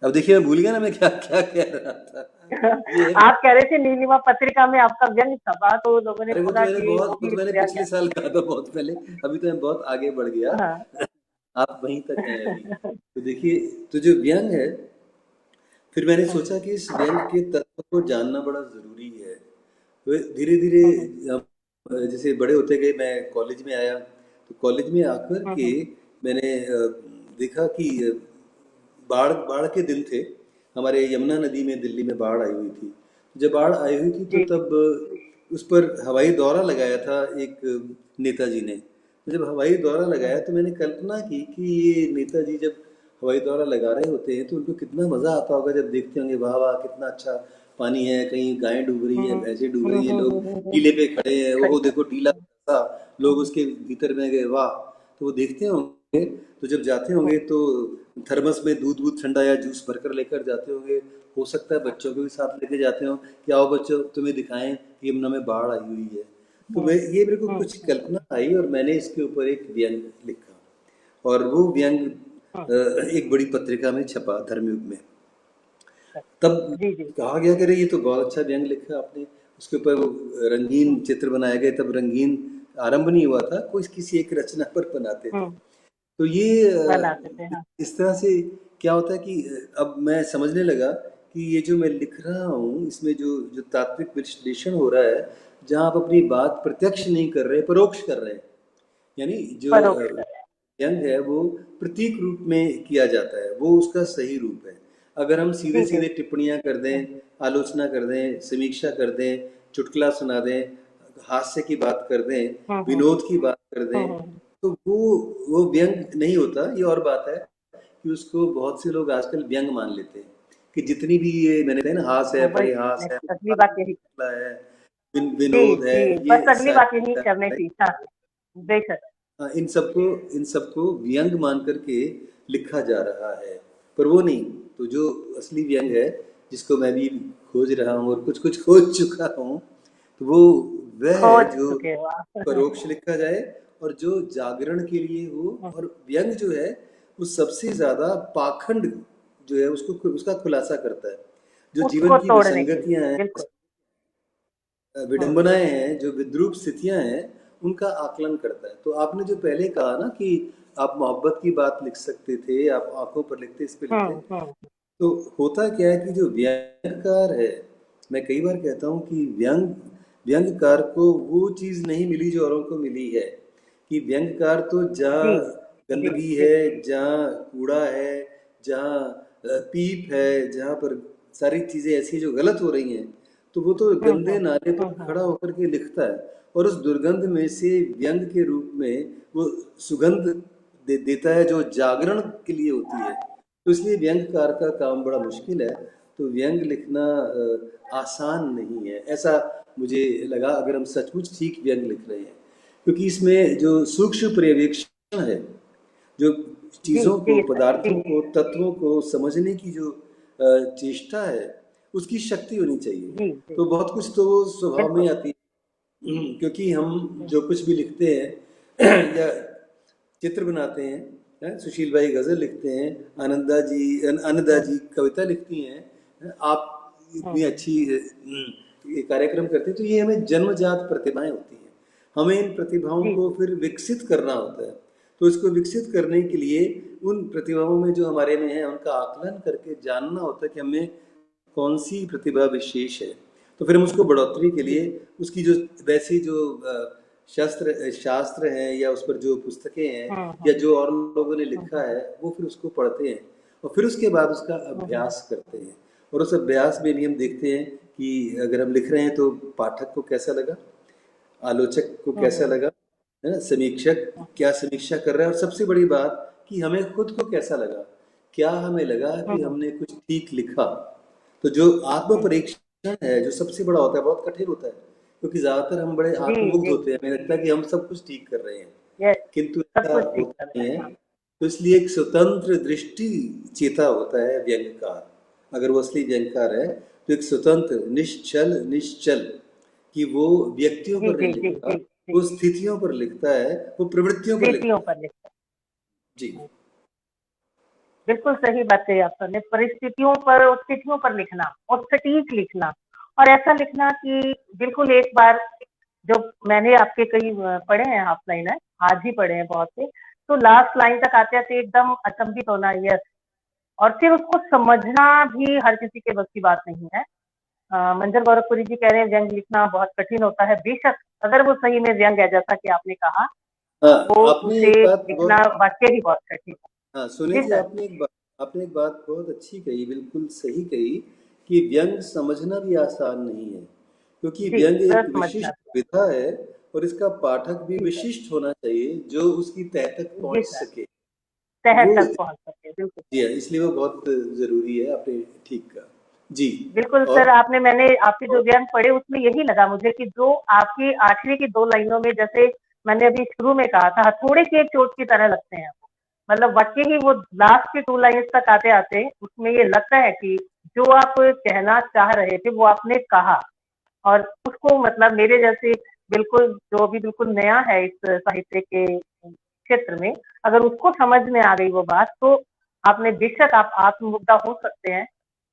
अब देखिए, मैं भूल गया ना मैं क्या क्या कह रहा था। ये है कि, आप कह रहे थे नीलिमा पत्रिका में आपका व्यंग छपा, तो लोगों ने अरे बोला कि वो वो भी तो एक मैंने व्यंग पिछले है। साल कहा था, बहुत पहले। अभी तो मैं बहुत आगे बढ़ गया। हाँ। आप वहीं तक हैं अभी। तो देखिए, तो जो व्यंग है, फिर मैंने सोचा कि इस व्यंग के तत्व को जानना बड़ा जरूरी है। तो धीरे धीरे हम जैसे बड़े होते गए, मैं कॉलेज में आया, तो कॉलेज में आकर के मैंने देखा कि बाढ़ बाढ़ के दिन थे। हमारे यमुना नदी में, दिल्ली में बाढ़ आई हुई थी। जब बाढ़ आई हुई थी, तो जी जी। तब उस पर हवाई दौरा लगाया था एक नेताजी ने। तो जब हवाई दौरा लगाया, तो मैंने कल्पना की कि ये नेताजी जब हवाई दौरा लगा रहे होते हैं, तो उनको कितना मज़ा आता होगा जब देखते होंगे, वाह वाह कितना अच्छा पानी है, कहीं गायें डूब रही हैं, भैंसें डूब रही हैं, लोग टीले पे खड़े हैं, सही वो बात। देखो टीला था, लोग उसके भीतर में गए, वाह। तो वो देखते होंगे, तो जब जाते होंगे तो थर्मस में दूध वूध ठंडा या जूस भरकर लेकर जाते होंगे। हो सकता है बच्चों को भी साथ लेके जाते हो कि आओ बच्चों, तुम्हें दिखाएं कि यमुना में बाढ़ आई हुई है। तो मैं, ये मेरे को कुछ कल्पना आई, और मैंने इसके ऊपर एक व्यंग लिखा, और वो व्यंग एक बड़ी पत्रिका में छपा, धर्मयुग में। तब जी जी। कहा गया कि अरे ये तो बहुत अच्छा व्यंग लिखा आपने। उसके ऊपर वो रंगीन चित्र बनाए गए। तब रंगीन आरंभ नहीं हुआ था, कोई किसी एक रचना पर बनाते थे। तो ये बनाते थे हाँ। इस तरह से क्या होता है कि अब मैं समझने लगा कि ये जो मैं लिख रहा हूँ, इसमें जो जो तात्विक विश्लेषण हो रहा है, जहाँ आप अपनी बात प्रत्यक्ष नहीं कर रहे, परोक्ष कर रहे हैं। यानी जो परोक्ष कर। व्यंग है, वो प्रतीक रूप में किया जाता है, वो उसका सही रूप है। अगर हम सीधे जी जी। सीधे टिप्पणियां कर दें, आलोचना कर दें, समीक्षा कर दें, चुटकुला सुना दें, हास्य की बात कर दें, विनोद की बात कर दें, तो वो व्यंग नहीं होता। ये और बात है कि उसको बहुत से लोग आजकल व्यंग मान लेते हैं, कि जितनी भी ये मैंने कहा ना, हास है, वही परिहास है, नेक्स्ट अगली बात यही। चुटकुला है, जी विनोद है, जी, ये बस अगली बात यही करनी सारे, थी। हाँ, बेशक। हाँ, इन सबको व्यंग मान करके लिखा जा रहा है, पर वो नहीं। तो जो असली व्यंग है, जिसको मैं भी खोज रहा हूँ और कुछ कुछ खोज चुका हूँ, तो वो वह है खोज जो चुके हो आप। परोक्ष लिखा जाए, और जो जागरण के लिए हो। और व्यंग जो है, वो सबसे ज्यादा पाखंड जो है, उसको उसका खुलासा करता है। जो जीवन उसको की तोड़ने के लिए विसंगतियां हैं, बिल्कुल। विडंबनाएं हैं, जो विद्रूप स्थितियां हैं, उनका आकलन करता है। तो आपने जो पहले कहा ना कि आप मोहब्बत की बात लिख सकते थे, आप आंखों पर लिखते, इस पे लिखते, हम्म। तो होता क्या है कि जो व्यंगकार है, मैं कई बार कहता हूँ कि व्यंगकार को वो चीज नहीं मिली जो औरों को मिली है। कि व्यंगकार तो जहाँ जी जी गंदगी जी। है, जहाँ कूड़ा है, जहाँ पीप है, जहाँ पर सारी चीजें ऐसी जो गलत हो रही हैं, तो वो तो गंदे नाले पर खड़ा होकर के लिखता है, और उस दुर्गंध में से व्यंग के रूप में वो सुगंध देता है, जो जागरण के लिए होती है। तो इसलिए व्यंगकार का काम बड़ा मुश्किल है। तो व्यंग लिखना आसान नहीं है, ऐसा मुझे लगा, अगर हम सचमुच ठीक व्यंग लिख रहे हैं। क्योंकि इसमें जो सूक्ष्म पर्यवेक्षण है, जो जी चीज़ों को, जी सर जी। पदार्थों को, तत्वों को समझने की जो चेष्टा है, उसकी शक्ति होनी चाहिए। जी जी। तो बहुत कुछ तो वो स्वभाव में बिल्कुल। आती है। क्योंकि हम जो कुछ भी लिखते हैं या चित्र बनाते हैं, सुशील भाई गजल लिखते हैं, आनंदा जी कविता लिखती हैं, आप इतनी अच्छी ये कार्यक्रम करते हैं, तो ये हमें जन्मजात प्रतिभाएं होती हैं। हमें इन प्रतिभाओं जी को जी। फिर विकसित करना होता है। तो इसको विकसित करने के लिए उन प्रतिभाओं में जो हमारे में है, उनका आकलन करके जानना होता है कि हमें कौन सी प्रतिभा विशेष है। तो फिर हम उसको बढ़ोतरी के लिए उसकी जो वैसी जो शास्त्र हैं या उस पर जो पुस्तकें हैं या जो और लोगों ने लिखा है वो फिर उसको पढ़ते हैं और फिर उसके बाद उसका अभ्यास करते हैं। और उस अभ्यास में भी हम देखते हैं कि अगर हम लिख रहे हैं तो पाठक को कैसा लगा, आलोचक को कैसा लगा, है ना, समीक्षक क्या समीक्षा कर रहा है, और सबसे बड़ी बात कि हमें खुद को कैसा लगा, क्या हमें लगा कि हमने कुछ ठीक लिखा। तो जो आत्म परीक्षण है जो सबसे बड़ा होता है, बहुत कठिन होता है, क्योंकि ज्यादातर हम बड़े आत्ममुग्ध होते हैं, हमें लगता है कि हम सब कुछ ठीक कर रहे हैं, किंतु ऐसा होता नहीं है। तो इसलिए एक स्वतंत्र दृष्टि चेता होता है व्यंग्यकार। अगर वो असली व्यंग्यकार है तो एक स्वतंत्र निश्चल कि वो व्यक्तियों पर नहीं लिखता, वो स्थितियों पर लिखता है, वो प्रवृत्तियों पर लिखता है। जी बिल्कुल सही बात कही आपने। परिस्थितियों पर और स्थितियों पर लिखना और सटीक लिखना, और ऐसा लिखना कि बिल्कुल एक बार जो मैंने आपके कई पढ़े हैं हाफ लाइन है, आज ही पढ़े हैं बहुत से, तो लास्ट लाइन तक आते आते एकदम अचंभित होना, यस, और फिर उसको समझना भी हर किसी के बस की बात नहीं है। मंजर गोरखपुरी जी कह रहे हैं व्यंग लिखना बहुत कठिन होता है। बेशक अगर वो सही में व्यंग है जैसा कि आपने कहा, वो उसे लिखना वाकई ही बहुत कठिन है। हाँ सुनिए जी, आपने एक बात बहुत अच्छी कही, बिल्कुल सही कही कि व्यंग समझना भी आसान नहीं है, क्योंकि व्यंग एक विशिष्ट विधा है और इसका पाठक भी विशिष्ट होना चाहिए जो उसकी तह तक पहुंच सके, बिल्कुल जी, इसलिए वो बहुत जरूरी है। आपने ठीक कहा जी। बिल्कुल सर, मैंने आपके जो व्यंग पढ़े उसमें यही लगा मुझे कि जो आपकी आखिरी की 2 लाइनों में, जैसे मैंने अभी शुरू में कहा था, हथौड़े की एक चोट की तरह लगते हैं, मतलब वाकई ही वो लास्ट की 2 लाइन्स तक आते आते उसमें ये लगता है कि जो आप कहना चाह रहे थे वो आपने कहा, और उसको मतलब मेरे जैसे बिल्कुल जो भी बिल्कुल नया है इस साहित्य के क्षेत्र में, अगर उसको समझ में आ गई वो बात, तो आपने बेशक आप आत्ममुग्धा हो सकते हैं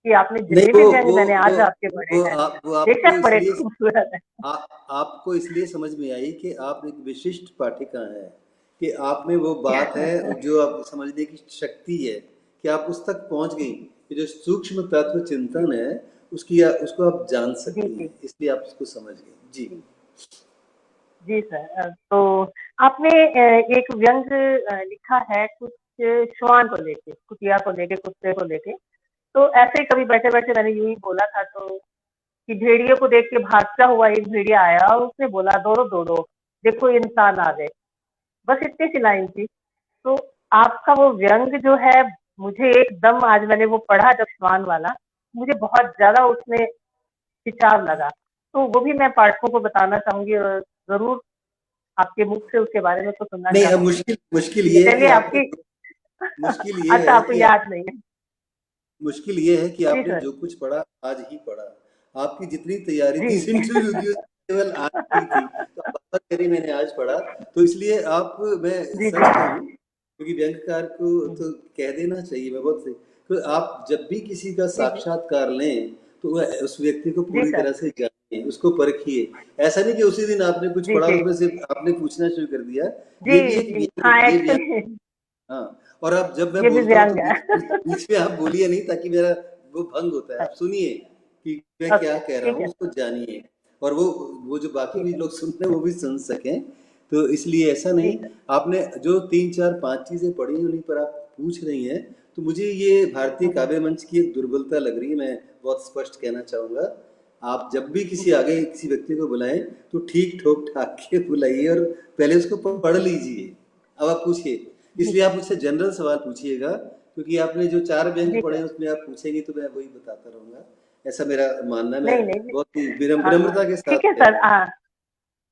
कि आपने जितने भी व्यंग मैंने आज आपके पढ़े हैं बेशक बड़े खूबसूरत है। आपको इसलिए समझ में आई कि आप एक विशिष्ट पाठिका हैं, कि आप में वो बात है जो आप समझने की शक्ति है कि आप उस तक पहुंच गई, जो सूक्ष्म तत्व चिंतन है उसको आप जान सकती हैं, इसलिए आप उसको समझ गए। जी जी सर, तो आपने एक व्यंग लिखा है कुछ श्वान को लेके, कुतिया को लेके, कुत्ते को लेके, तो ऐसे ही कभी बैठे बैठे मैंने यूं ही बोला था तो कि भेड़िए को देख के भागता हुआ एक भेड़िया आया और उसने बोला दौड़ो दौड़ो देखो इंसान आ गए, बस इतनी सी लाइन थी। तो आपका वो व्यंग जो है, मुझे एकदम आज मैंने वो पढ़ा जब श्वान वाला, मुझे बहुत ज्यादा उसमें खिंचाव लगा, तो वो भी मैं पाठकों को बताना चाहूंगी और जरूर आपके मुख से उसके बारे में तो सुनना चाहूंगी। मुश्किल ये है कि आपकी अच्छा आपको याद नहीं है। मुश्किल ये है कि आपने जो कुछ पढ़ा आज ही पढ़ा, आपकी जितनी तैयारी 30 इंटरव्यू की केवल आज की थी, तो आप कह रही मैंने आज पढ़ा, तो इसलिए मैं सच कहूं, क्योंकि व्यंग्यकार को तो कह देना चाहिए, मैं बहुत सही, तो आप जब भी किसी का साक्षात्कार लें तो उस व्यक्ति को पूरी तरह से जानिए, उसको परखिए। ऐसा नहीं कि उसी दिन आपने कुछ पढ़ा उसमें से आपने पूछना शुरू कर दिया, ये भी एक हाँ। और अब जब मैं बोलता हूँ तो बीच में आप बोलिए नहीं, ताकि मेरा वो भंग होता है। आप सुनिए कि मैं क्या कह रहा हूँ, उसको जानिए, और वो जो बाकी भी लोग सुन रहे हैं वो भी सुन सकें। तो इसलिए ऐसा नहीं, आपने जो 3 4 5 चीजें पढ़ी उन्हीं पर आप पूछ रही हैं, तो मुझे ये भारतीय काव्य मंच की एक दुर्बलता लग रही है। मैं बहुत स्पष्ट कहना चाहूंगा, आप जब भी आगे किसी व्यक्ति को बुलाएं तो ठीक ठोक ठाक के बुलाइए और पहले उसको पढ़ लीजिए, अब आप पूछिए। इसलिए आप मुझसे जनरल सवाल पूछिएगा, क्योंकि आपने जो 4 व्यंग पढ़े उसमें आप पूछेंगी तो मैं वही बताता रहूंगा, ऐसा मेरा मानना है। मैं बहुत ही विनम्रता के साथ। ठीक है सर,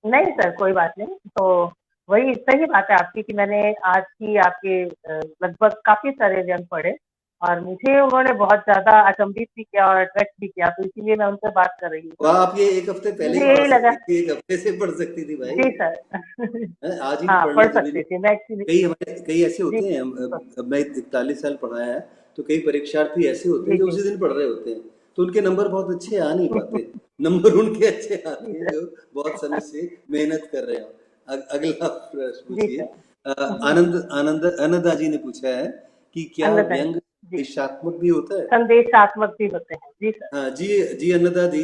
नहीं सर कोई बात नहीं, तो वही सही बात है आपकी कि मैंने आज की आपके लगभग काफी सारे व्यंग पढ़े और मुझे उन्होंने बहुत ज्यादा अचंभित भी किया और अट्रैक्ट भी किया, तो इसीलिए मैं उनसे बात कर रही हूँ। आप ये 1 हफ्ते पहले ही पढ़ सकती थी, 1 हफ्ते से पढ़ सकती थी भाई। जी सर आज ही पढ़ सकती थी मैं एक्चुअली। कई ऐसे होते हैं, मैं 41 साल पढ़ाया है, तो कई परीक्षार्थी ऐसे होते हैं जो उसी दिन पढ़ रहे होते हैं, तो उनके नंबर बहुत अच्छे आ नहीं पाते। नंबर उनके अच्छे आते हैं जो बहुत समय से मेहनत कर रहे हो। अगला प्रश्न पूछिए। आनंदा जी ने पूछा है कि क्या व्यंग संदेशात्मक भी होता है? संदेशात्मक भी होते हैं जी सर। जी अन्नदा दी,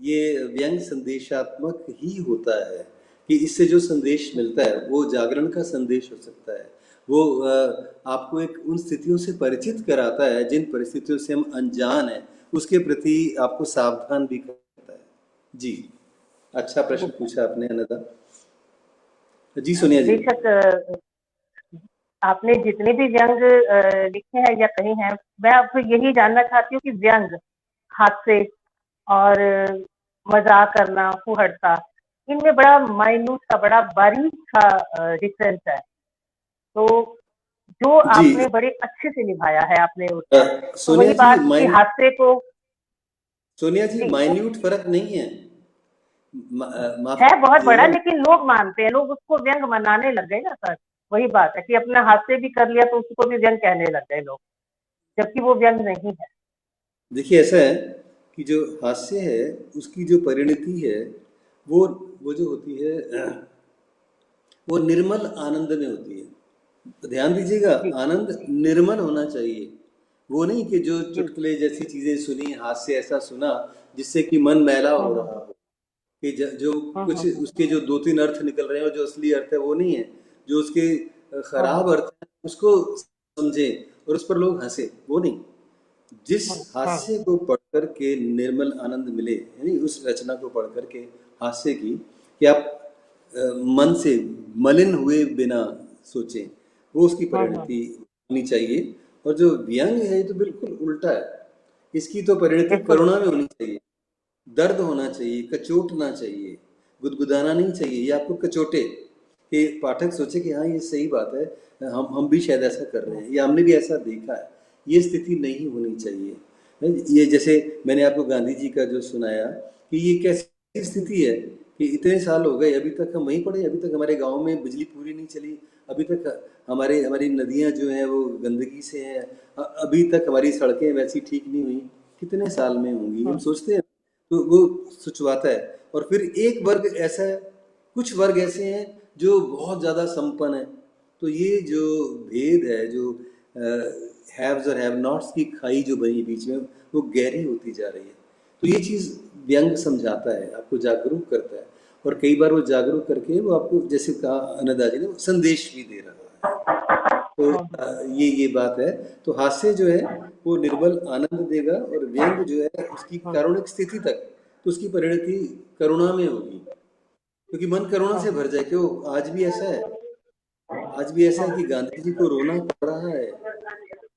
ये व्यंग संदेशात्मक ही होता है, कि इससे जो संदेश मिलता है वो जागरण का संदेश हो सकता है। वो आपको एक उन स्थितियों से परिचित कराता है जिन परिस्थितियों से हम अनजान हैं, उसके प्रति आपको सावधान भी करता है। जी, अच्छा प्रश्न पूछा आपने अनदा। जी सोनिया जी। बेशक आपने जितने भी व्यंग लिखे हैं या कहे हैं, मैं आपको यही जानना चाहती हूँ कि व्यंग, हास्य और मजाक करना, फुहड़ता, इनमें बड़ा माइन्यूट सा, बड़ा बारीक सा डिफरेंस है। तो जो जी आपने बड़े अच्छे से निभाया है आपने उसमें, तो सोनिया वही जी, बात कि हास्य को सोनिया जी, जी माइन्यूट फर्क नहीं है। माफ है बहुत बड़ा, कीजिएगा। लेकिन लोग मानते हैं, लोग उसको व्यंग मनाने लग गए ना सर। वही बात है कि अपना हास्य भी कर लिया तो उसको भी व्यंग कहने लग गए लोग, जबकि वो व्यंग नहीं है। देखिए ऐसा है कि जो हास्य है उसकी जो परिणति है वो जो होती है वो निर्मल आनंद में होती है। तो ध्यान दीजिएगा, जी आनंद निर्मल होना चाहिए। वो नहीं कि जो जी। चुटकुले जैसी चीजें सुनी, हास्य ऐसा सुना जिससे कि मन मैला हो हम्म रहा हो, कि जो हम्म कुछ हम्म उसके जो 2-3 अर्थ निकल रहे हैं और जो असली अर्थ है वो नहीं है। जो उसके हम्म खराब अर्थ है उसको समझे और उस पर लोग हंसे, वो नहीं। जिस हम्म हम्म हास्य को पढ़कर के निर्मल आनंद मिले, यानी उस रचना को पढ़कर के हास्य की, कि आप मन से मलिन हुए बिना सोचें, वो उसकी हम्म। परिणति होनी चाहिए। और जो व्यंग है ये तो बिल्कुल उल्टा है। इसकी तो परिणति बिल्कुल करुणा में होनी चाहिए, दर्द होना चाहिए, कचोटना चाहिए, गुदगुदाना नहीं चाहिए। ये आपको कचोटे कि पाठक सोचे कि हाँ ये सही बात है, हम भी शायद ऐसा कर रहे हैं या हमने भी ऐसा देखा है। ये स्थिति नहीं होनी चाहिए। ये जैसे मैंने आपको गांधी जी का जो सुनाया कि ये कैसी स्थिति है कि इतने साल हो गए अभी तक हम वहीं पड़े, अभी तक हमारे गांव में बिजली पूरी नहीं चली, अभी तक हमारी नदियां जो हैं वो गंदगी से हैं, अभी तक हमारी सड़कें वैसी ठीक नहीं हुई। कितने साल में होंगी, हम सोचते हैं। तो वो सोचवाता है। और फिर एक वर्ग ऐसा है, कुछ वर्ग ऐसे हैं जो बहुत ज़्यादा संपन्न है। तो ये जो भेद है, जो हैव्स और हैव नॉट्स की खाई जो बनी बीच में, वो गहरी होती जा रही है। तो ये चीज़ व्यंग समझाता है, आपको जागरूक करता है। और कई बार वो जागरूक करके वो आपको, जैसे कहा अनदा जी ने, वो संदेश भी दे रहा है। तो ये बात है। तो हास्य जो है वो निर्बल आनंद देगा, और व्यंग जो है उसकी कारुणिक स्थिति तक, तो उसकी परिणति करुणा में होगी, क्योंकि मन करुणा से भर जाए। क्यों, आज भी ऐसा है, आज भी ऐसा है कि गांधी जी को रोना पड़ रहा है,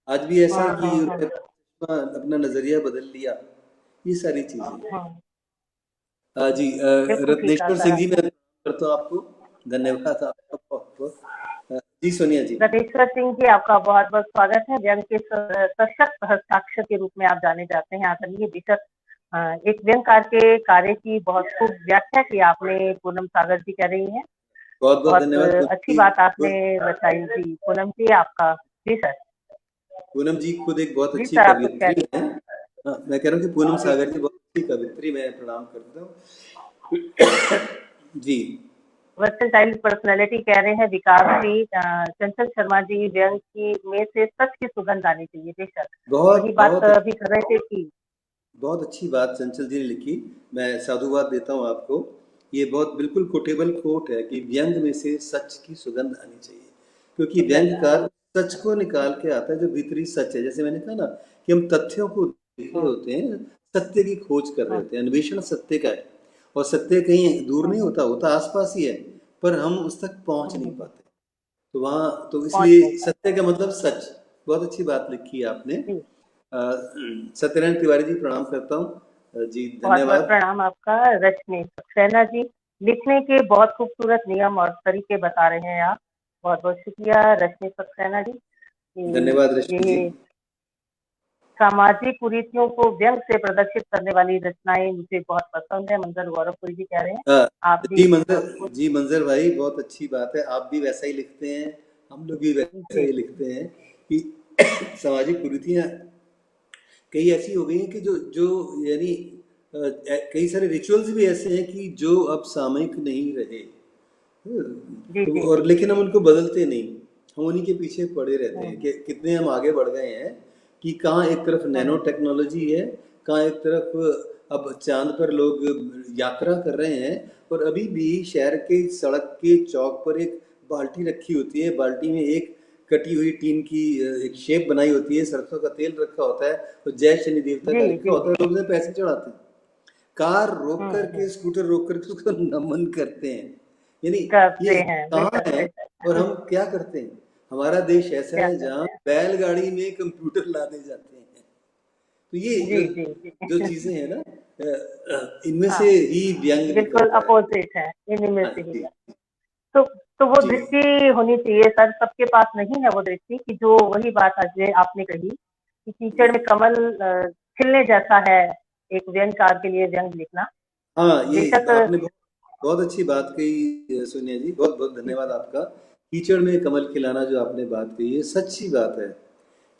आज भी ऐसा है कि उन्होंने अपना नजरिया बदल लिया। ये सारी चीजें। जी, बिल्कुल ठीक कहा रत्नेश्वर सर सिंह जी, मैं आपने। करता हूँ आपको धन्यवाद आपका बहुत बहुत। जी सोनिया जी। रतेश्वर सिंह जी, आपका बहुत बहुत स्वागत है। व्यंग के सशक्त हस्ताक्षर के रूप में आप जाने जाते हैं। आदरणीय बेशक एक व्यंगकार के कार्य की बहुत खूब व्याख्या की आपने, पूनम सागर जी कह रही हैं। बहुत बहुत बहुत धन्यवाद पूनम अच्छी जी। बात आपने बताई जी। पूनम जी आपका। जी सर। पूनम जी खुद एक बहुत जी अच्छी सर, आप कुछ कह कवियत्री हैं। हाँ, मैं कह रहा हूँ कि पूनम जी सागर जी बहुत अच्छी कवियत्री, मैं प्रणाम करता हूँ। जी। वर्सेटाइल पर्सनैलिटी कह रहे हैं विकास जी। चंचल शर्मा जी, व्यंग की में से सच की सुगंध आनी चाहिए। बेशक वही बहुत बात बहुत अभी कर रहे थे कि बहुत अच्छी बात चंचल जी ने लिखी। मैं साधुवाद देता हूँ आपको। ये बहुत बिल्कुल कोटेबल कोट है कि व्यंग में से सच की सुगंध आनी चाहिए, क्योंकि व्यंगकार सच को निकाल के आता है, जो भीतरी सच है। जैसे मैंने कहा ना कि हम तथ्यों को देख रहे होते हैं, सत्य की खोज कर रहे होते हैं, अन्वेषण सत्य का है। और सत्य कहीं दूर नहीं होता, होता आसपास ही है, पर हम उस तक पहुंच नहीं पाते। तो वहाँ, तो पहुंच इसलिए नहीं पाए। सत्य का मतलब सच। बहुत अच्छी बात लिखी है आपने। जी सत्यनारायण तिवारी जी, प्रणाम करता हूँ जी, बहुत बहुत धन्यवाद। प्रणाम आपका। रजनी सक्सेना जी, लिखने के बहुत खूबसूरत नियम और तरीके बता रहे हैं आप। बहुत बहुत शुक्रिया रजनी सक्सेना जी धन्यवाद कि रश्मि जी। ये सामाजिक कुरीतियों को व्यंग से प्रदर्शित करने वाली रचनाएं मुझे बहुत पसंद है। मंजर गौरवपुरी जी कह रहे हैं हाँ, आप भी कुछ। जी मंजर भाई, बहुत अच्छी बात है, आप भी वैसा ही लिखते हैं, हम लोग भी वैसा जी ही लिखते हैं कि सामाजिक कुरीतियां कई ऐसी हो गई हैं कि जो जो यानी कई सारे रिचुअल्स भी ऐसे हैं कि जो अब सामयिक नहीं रहे। जी तो जी और जी। लेकिन हम उनको बदलते नहीं, हम उन्हीं के पीछे पड़े रहते हैं हम्म कि कितने हम आगे बढ़ गए हैं, कि कहाँ एक तरफ नैनो हम्म टेक्नोलॉजी है, कहाँ एक तरफ अब चांद पर लोग यात्रा कर रहे हैं और अभी भी शहर के सड़क के चौक पर एक बाल्टी रखी होती है, बाल्टी में एक कटी हुई टीन की एक शेप बनाई होती है, सरसों का तेल रखा होता है और जय शनि देवता का जी लिखा जी होता है, लोग उसमें पैसे चढ़ाते हैं, कार रोक हम्म करके, स्कूटर रोक करके उसको नमन करते हैं। यानी करते ये हैं, कहाँ बेशक है बेशक। और हम क्या करते हैं? हमारा देश ऐसा क्या है जहाँ करते हैं? बैलगाड़ी में कंप्यूटर लादे जाते हैं। तो ये जी जी जी जो चीजें हैं ना, इनमें हाँ, से ही व्यंग बिल्कुल निकलता है। अपोजिट है, इन्हीं में हाँ से ही जी है। तो तो वो जी दृष्टि होनी चाहिए सर, सबके पास नहीं है वो दृष्टि, कि जो वही बात आज आपने कही कि कीचड़ में कमल खिलने जैसा है एक व्यंगकार के लिए व्यंग लिखना। हाँ, ये बेशक। आपने बहुत बहुत अच्छी बात कही सोनिया जी, बहुत बहुत धन्यवाद आपका। कीचड़ में कमल खिलाना जो आपने बात कही है, सच्ची बात है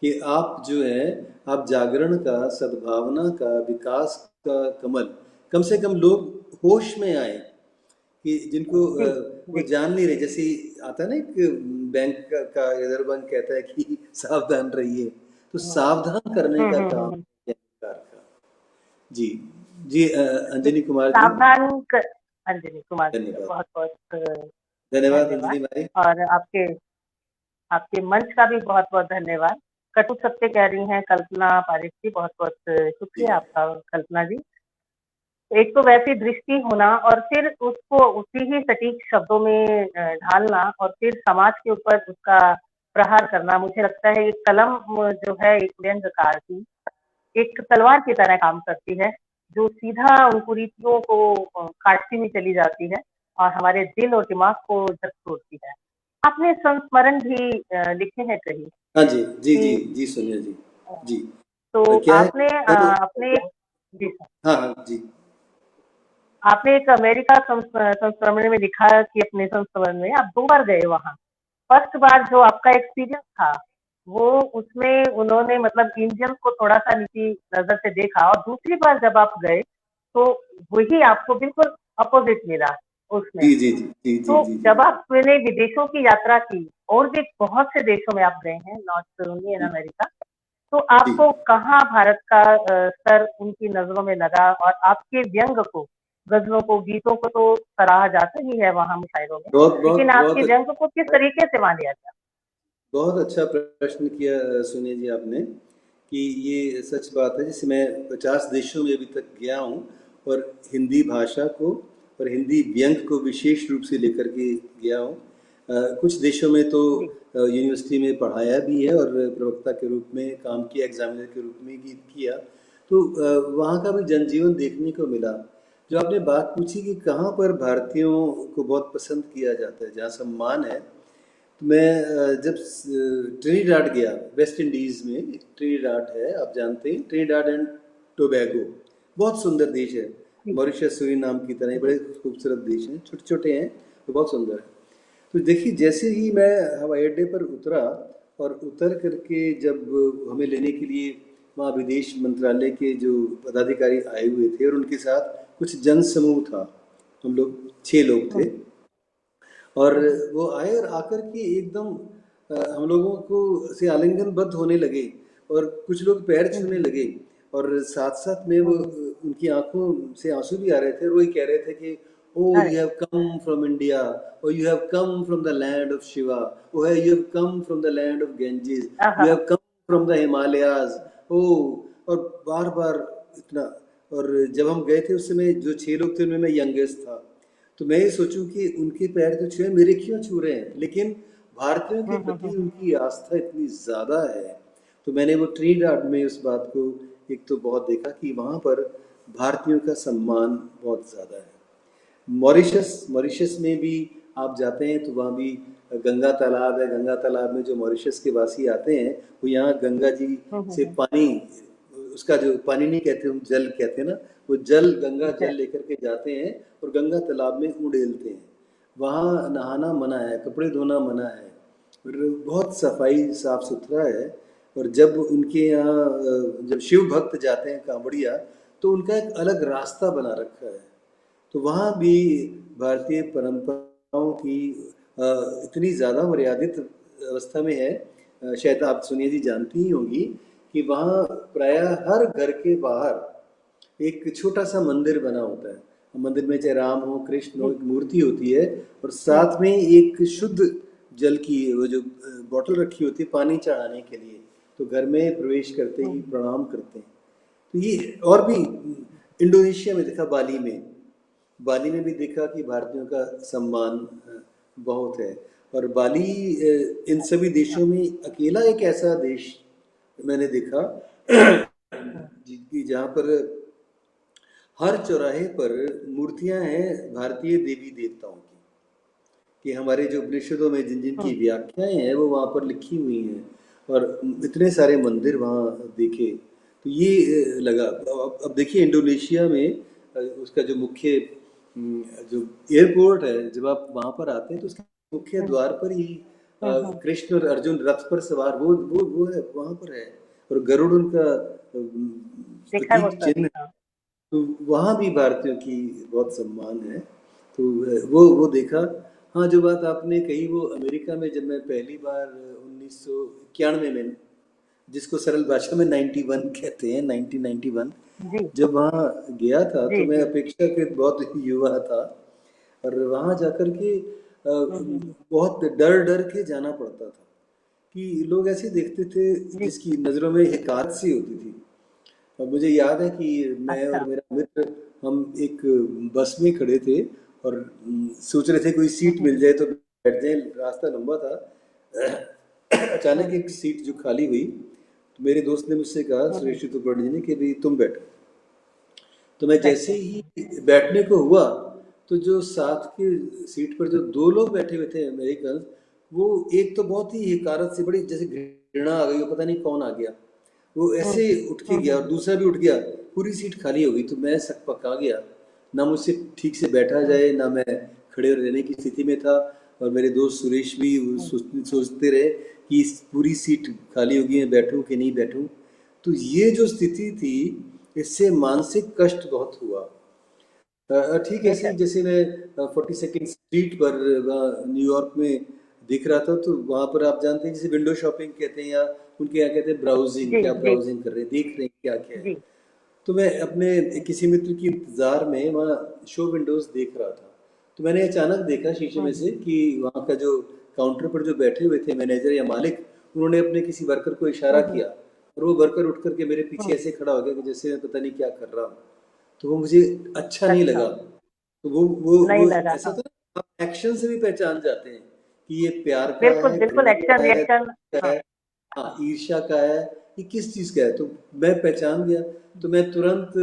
कि आप जो है, आप जागरण का, सद्भावना का, विकास का कमल, कम से कम लोग होश में आए कि जिनको जी वो जी जान नहीं रहे। जैसे आता है ना, एक बैंक का रिजर्व बैंक कहता है कि सावधान रहिए, तो सावधान करने का काम हम्म। है सरकार का। जी जी, अंजनी कुमार जी, सावधान अंजनी कुमार जी का धन्यवाद। बहुत बहुत धन्यवाद धन्यवाद। अंजनी भाई। और आपके आपके मंच का भी बहुत बहुत धन्यवाद। कटु सत्य कह रही हैं कल्पना पारिक जी, बहुत बहुत जी शुक्रिया आपका कल्पना जी। एक तो वैसी दृष्टि होना और फिर उसको उसी ही सटीक शब्दों में ढालना और फिर समाज के ऊपर उसका प्रहार करना, मुझे लगता है ये कलम जो है एक व्यंग्यकार की एक तलवार की तरह काम करती है, जो सीधा उन कुरीतियों को काटती हुई चली जाती है और हमारे दिल और दिमाग को झकझोरती है। आपने संस्मरण भी लिखे हैं कहीं हाँ जी जी जी कि जी सोनिया जी। जी, तो क्या है आपने तो, अपने जी सर, हाँ हाँ जी आपने एक अमेरिका संस्मरण में लिखा कि अपने संस्मरण में आप 2 बार गए वहाँ। फर्स्ट बार जो आपका एक्सपीरियंस था, वो उसमें उन्होंने मतलब इंडियंस को थोड़ा-सा नीची नज़र से देखा और दूसरी बार जब आप गए, तो वही आपको बिल्कुल अपोज़िट मिला उसमें। जी जी जी जी जी तो जी जी जब आपने विदेशों की यात्रा की और भी बहुत से देशों में आप गए हैं, नॉट ओनली इन जी अमेरिका, तो जी, आपको कहाँ भारत का स्तर उनकी नज़रों में लगा और आपके व्यंग को, गज़लों को, गीतों को तो सराहा जाता ही है वहाँ मुशायरों में, बहुत लेकिन बहुत आपके बहुत व्यंग को किस तरीके से वहाँ लिया गया? बहुत अच्छा प्रश्न किया सोनिया जी आपने, कि ये सच बात है। जैसे मैं 50 देशों में अभी तक गया हूँ और हिंदी भाषा को और हिंदी व्यंग को विशेष रूप से लेकर के गया हूँ। कुछ देशों में तो जी, यूनिवर्सिटी में पढ़ाया भी है और प्रवक्ता के रूप में काम किया, एग्जामिनर के रूप में भी किया। तो वहाँ का भी जनजीवन देखने को मिला। जो आपने बात पूछी कि कहाँ पर भारतीयों को बहुत पसंद किया जाता है, जहाँ सम्मान है, तो मैं जब ट्रिनिडाड गया, वेस्ट इंडीज़ में एक ट्रिनिडाड है, आप जानते हैं, ट्रिनिडाड एंड टोबैगो, बहुत सुंदर देश है। जी, मॉरिशस, सूरीनाम की तरह जी। बड़े खूबसूरत देश हैं, छोटे छोटे हैं तो बहुत सुंदर है। तो देखिए, जैसे ही मैं हवाई अड्डे पर उतरा और उतर करके जब हमें लेने के लिए वहाँ विदेश मंत्रालय के जो पदाधिकारी आए हुए थे और उनके साथ कुछ जन समूह था, हम लोग 6 लोग थे, हुँ, और हुँ, हुँ। वो आए और आकर के एकदम हम लोगों को से आलिंगनबद्ध होने लगे और कुछ लोग पैर हुँ, छूने हुँ, लगे और साथ साथ में वो हुँ, हुँ। उनकी आंखों से आंसू भी आ रहे थे और वही कह रहे थे कि ओ अरे! You have come from India, और you have come from the land of Shiva, oh you have come from the land of Ganges, you आहा! Have come from the Himalayas. ओ, और बार बार इतना। और जब हम गए थे उस समय जो 6 लोग थे उनमें मैं यंगेस्ट था, तो मैं ये सोचूं कि उनके पैर तो छुए, मेरे क्यों छू रहे हैं, लेकिन भारतीयों के हुँ, हुँ, हुँ, प्रति हुँ। उनकी आस्था इतनी ज़्यादा है। तो मैंने वो ट्रिनिडाड में उस बात को एक तो बहुत देखा कि वहाँ पर भारतीयों का सम्मान बहुत ज़्यादा है। मॉरिशस मॉरिशस में भी आप जाते हैं तो वहाँ भी गंगा तालाब है। गंगा तालाब में जो मॉरिशस के वासी आते हैं, वो यहाँ गंगा जी हुँ, हुँ, से हुँ। पानी, उसका जो पानी नहीं कहते हम, जल कहते हैं ना, वो जल, गंगा जल ज़ लेकर के जाते हैं और गंगा तालाब में उड़ेलते हैं। वहाँ नहाना मना है, कपड़े धोना मना है, और बहुत सफाई साफ सुथरा है। और जब उनके यहाँ जब शिव भक्त जाते हैं, कांवड़िया, तो उनका एक अलग रास्ता बना रखा है। तो वहाँ भी भारतीय परंपराओं की इतनी ज़्यादा मर्यादित अवस्था में है, शायद आप सोनिया जी जानती ही होंगी कि वहाँ प्रायः हर घर के बाहर एक छोटा सा मंदिर बना होता है। मंदिर में चाहे राम हो, कृष्ण हो, एक मूर्ति होती है और साथ में एक शुद्ध जल की वो जो बॉटल रखी होती है पानी चढ़ाने के लिए। तो घर में प्रवेश करते ही प्रणाम करते हैं। तो ये और भी इंडोनेशिया में देखा, बाली में भी देखा कि भारतीयों का सम्मान बहुत है। और बाली इन सभी देशों में अकेला एक ऐसा देश मैंने देखा जहाँ पर हर चौराहे पर मूर्तियां हैं भारतीय देवी देवताओं की, कि हमारे जो उपनिषदों में जिन जिन की व्याख्याएं हैं वो वहाँ पर लिखी हुई हैं। और इतने सारे मंदिर वहाँ देखे तो ये लगा। अब देखिए इंडोनेशिया में उसका जो मुख्य जो एयरपोर्ट है, जब आप वहाँ पर आते हैं तो उसके मुख्य द्वार पर ही कृष्ण और अर्जुन रथ पर सवार वो है, वहाँ पर है। और गरुड़ उनका प्रतीक चिन्ह, तो वहाँ भी भारतीयों की बहुत सम्मान है। तो वो देखा। हाँ, जो बात आपने कही वो अमेरिका में जब मैं पहली बार 1991 में, जिसको सरल भाषा में 91 कहते हैं, 1991 जब वहाँ गया था तो मैं अपेक्षाकृत बहुत युवा था। और वहाँ जाकर के बहुत डर डर के जाना पड़ता था कि लोग ऐसे देखते थे जिसकी नज़रों में हिकारत सी होती थी। और मुझे याद है कि मैं और मेरा मित्र हम एक बस में खड़े थे और सोच रहे थे कोई सीट मिल जाए तो बैठ जाए, रास्ता लंबा था। अचानक एक सीट जो खाली हुई तो मेरे दोस्त ने मुझसे कहा, सुरेश तुपर्ण जी ने, कि भाई तुम बैठो। तो मैं जैसे ही बैठने को हुआ तो जो साथ के सीट पर जो दो लोग बैठे हुए थे अमेरिकन, वो एक तो बहुत ही हिकारत से, बड़ी जैसे घृणा आ गई, वो पता नहीं कौन आ गया, वो ऐसे उठ के गया और दूसरा भी उठ गया, पूरी सीट खाली हो गई। तो मैं सकपका गया, ना मुझसे ठीक से बैठा जाए, ना मैं खड़े रहने की स्थिति में था। और मेरे दोस्त सुरेश भी सोचते रहे कि इस पूरी सीट खाली होगी, मैं बैठूं कि नहीं बैठूं। तो ये जो स्थिति थी, इससे मानसिक कष्ट बहुत हुआ। ठीक है, ऐसे जैसे मैं 42nd स्ट्रीट पर न्यूयॉर्क में दिख रहा था, तो वहां पर आप जानते हैं जिसे विंडो शॉपिंग कहते हैं, या उनके यहाँ कहते हैं ब्राउजिंग, क्या ब्राउजिंग कर रहे हैं, देख रहे हैं क्या क्या है। तो मैं अपने किसी मित्र की इंतजार में वहाँ शो विंडोज देख रहा था। तो मैंने अचानक देखा शीशे में से कि वहाँ का जो काउंटर पर जो बैठे हुए थे मैनेजर या मालिक, उन्होंने अपने किसी वर्कर को इशारा किया और वो वर्कर उठ करके मेरे पीछे ऐसे खड़ा हो गया कि जैसे मैं पता नहीं क्या कर रहा हूँ। तो वो मुझे अच्छा नहीं लगा। तो वो ऐसा था, आप एक्शन से भी पहचान जाते हैं कि ये प्यार का है, बिल्कुल एक्शन रिएक्शन, हाँ ईर्ष्या का है, ये किस चीज का है। तो मैं पहचान गया। तो मैं तुरंत,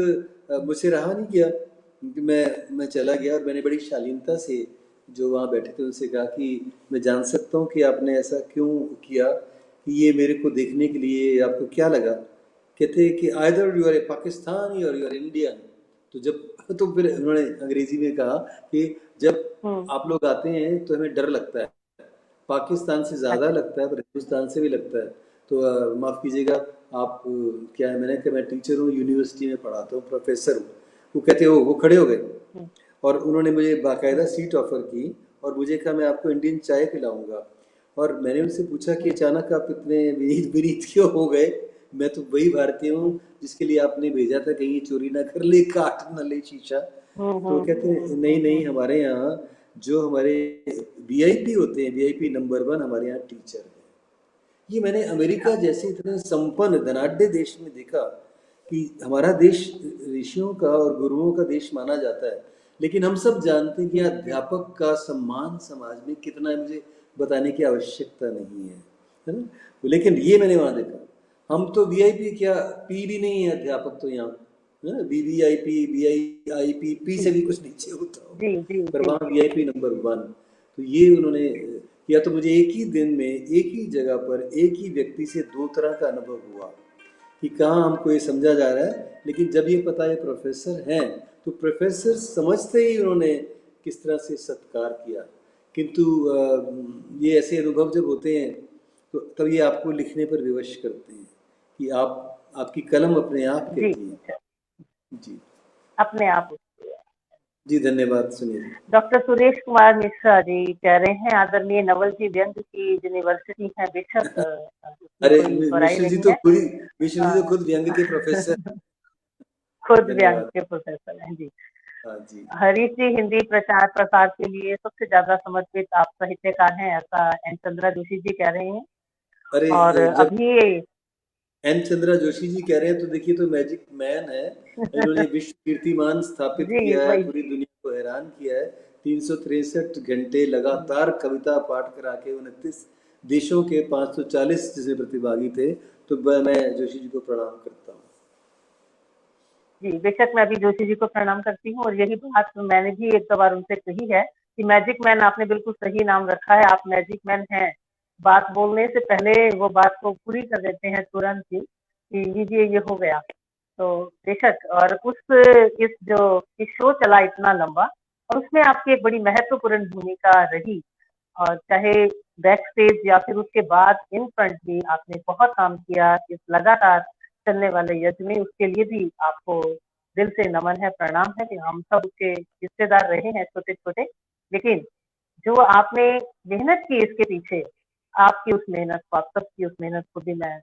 मुझसे रहा नहीं गया क्योंकि मैं चला गया और मैंने बड़ी शालीनता से जो वहाँ बैठे थे उनसे कहा कि मैं जान सकता हूँ कि आपने ऐसा क्यों किया, कि ये मेरे को देखने के लिए आपको क्या लगा। कहते कि either you R A Pakistani और यू आर इंडियन। तो फिर उन्होंने अंग्रेजी में कहा कि जब आप लोग आते हैं तो हमें डर लगता है, पाकिस्तान से ज़्यादा लगता है पर हिंदुस्तान से भी लगता है। तो माफ़ कीजिएगा आप, क्या है, मैंने कहा मैं टीचर हूँ, यूनिवर्सिटी में पढ़ाता हूँ, प्रोफेसर हूँ। वो कहते हो, वो खड़े हो गए और उन्होंने मुझे बाकायदा सीट ऑफर की और मुझे कहा मैं आपको इंडियन चाय पिलाऊंगा। और मैंने उनसे पूछा कि अचानक आप इतने विनीत क्यों हो गए, मैं तो वही भारतीय हूँ जिसके लिए आपने भेजा था, कहीं चोरी ना कर ले, काट ना ले शीशा। तो कहते हैं नहीं, हमारे यहाँ जो हमारे वीआईपी होते हैं, वीआईपी नंबर 1 हमारे यहाँ टीचर है। ये मैंने अमेरिका जैसे इतने संपन्न धनाढ्य देश में देखा कि हमारा देश ऋषियों का और गुरुओं का देश माना जाता है, लेकिन हम सब जानते हैं कि अध्यापक का सम्मान समाज में कितना है, मुझे बताने की आवश्यकता नहीं है ना। लेकिन ये मैंने वहाँ देखा, हम तो वीआईपी क्या, पी भी नहीं है अध्यापक तो यहाँ, वीवीआईपी, वीआईपी, पी से भी कुछ नीचे होता हो, पर वहाँ वीआईपी नंबर 1। तो ये उन्होंने किया। तो मुझे एक ही दिन में एक ही जगह पर एक ही व्यक्ति से 2 तरह का अनुभव हुआ कि कहाँ हमको ये समझा जा रहा है, लेकिन जब ये पता है प्रोफेसर हैं तो प्रोफेसर समझते ही उन्होंने किस तरह से सत्कार किया। किंतु ये ऐसे अनुभव जब होते हैं तो तब ये आपको लिखने पर विवश करते हैं कि आपकी कलम अपने आप कहती है। जी अपने आप। जी धन्यवाद। सुनिए डॉक्टर सुरेश कुमार मिश्रा जी कह रहे हैं, आदरणीय नवल जी व्यंग की यूनिवर्सिटी है, बेशक अरे मिश्र जी तो खुद व्यंग के प्रोफेसर खुद व्यंग धन्यवाद। के प्रोफेसर हैं जी। हाँ जी। हरीश जी हिंदी प्रचार प्रसार के लिए सबसे ज्यादा समर्पित आप साहित्यकार हैं, ऐसा एन चंद्रा जोशी जी कह रहे हैं। अरे और जब अभी एन चंद्रा जोशी जी कह रहे हैं तो देखिए तो मैजिक मैन है। इन्होंने विश्व कीर्तिमान स्थापित जी किया है, वही पूरी दुनिया को हैरान किया है। 363 घंटे लगातार कविता पाठ करा के 29 देशों के 540 जिसमें प्रतिभागी थे। तो मैं जोशी जी को प्रणाम करता हूँ। जी, बेशक मैं अभी जोशी जी को प्रणाम करती हूँ, और यही बात मैंने भी एक दो बार उनसे कही है कि मैजिक मैन आपने बिल्कुल सही नाम रखा है, आप मैजिक मैन हैं। बात बोलने से पहले वो बात को पूरी कर देते हैं तुरंत ही कि लीजिए ये हो गया। तो बेशक, और इस शो चला इतना लंबा, और उसमें आपकी एक बड़ी महत्वपूर्ण भूमिका रही, और चाहे बैक स्टेज या फिर उसके बाद इन फ्रंट भी आपने बहुत काम किया इस लगातार चलने वाले यज्ञ में। उसके लिए भी आपको दिल से नमन है, प्रणाम है कि हम सब उसके हिस्सेदार रहे हैं छोटे छोटे, लेकिन जो आपने मेहनत की इसके पीछे, आपकी उस मेहनत को, आप सबकी उस मेहनत को भी मैं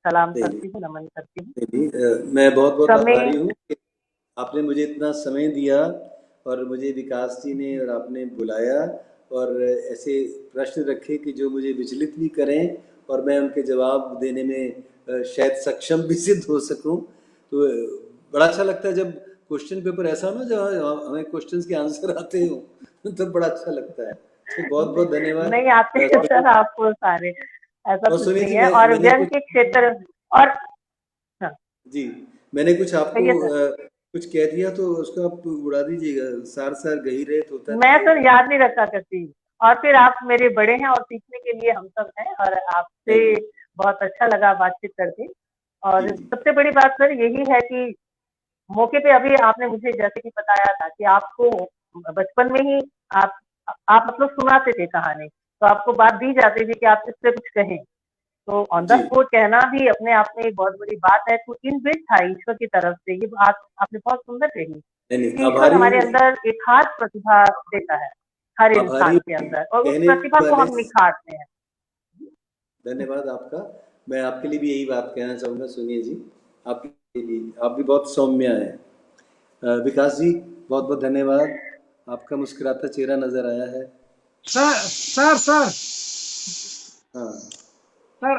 सलाम नहीं, करती हूँ, नमन करती हूँ। नहीं, मैं बहुत बहुत समय आभारी हूँ कि आपने मुझे इतना समय दिया और मुझे विकास जी ने और आपने बुलाया और ऐसे प्रश्न रखे कि जो मुझे विचलित भी करें और मैं उनके जवाब देने में शायद सक्षम भी सिद्ध हो सकूं। तो बड़ा अच्छा लगता है जब क्वेश्चन पेपर ऐसा हो ना जहाँ हमें क्वेश्चंस के आंसर आते हो तो बड़ा अच्छा लगता है। तो बहुत बहुत धन्यवाद। नहीं आते हैं सर आपको सारे, ऐसा और कुछ सुनिए नहीं जी, है। और मैंने व्यंग कुछ के क्षेत्र, और हाँ, जी, मैंने कुछ आपको कहिए सर। कुछ कह दिया तो उसको आप उड़ा दीजिएगा। सार सार गही रहे तो होता मैं नहीं तो है। याद नहीं रखा करती, और फिर आप मेरे बड़े हैं और सीखने के लिए हम सब हैं, और आपसे नहीं, बहुत अच्छा लगा बातचीत करके। जी और जी सबसे बड़ी बात सर यही है कि मौके पे अभी आपने मुझे जैसे कि बताया था कि आपको बचपन में ही आप आप मतलब सुनाते थे कहानी, तो आपको बात दी जाती थी कि आप इससे कुछ कहें, तो ऑन द जी। स्पॉट कहना भी अपने आप में एक बहुत बड़ी बात है। तो इनबिल्ट था ईश्वर की तरफ से, ये बात आपने बहुत सुंदर कही नहीं नहीं, कि ईश्वर आभारी हमारे हूँ। अंदर एक खास प्रतिभा देता है, हर आभारी इंसान के हूँ अंदर, और उस कहने प्रतिभा को वाले। हम निखारते हैं। धन्यवाद आपका। मैं आपके लिए भी यही बात कहना चाहूँगा। सुनिए जी, आपके लिए आप भी बहुत सौम्य हैं। विकास जी बहुत बहुत धन्यवाद। आपका मुस्कुराता चेहरा नजर आया है। सर सर सर हाँ सर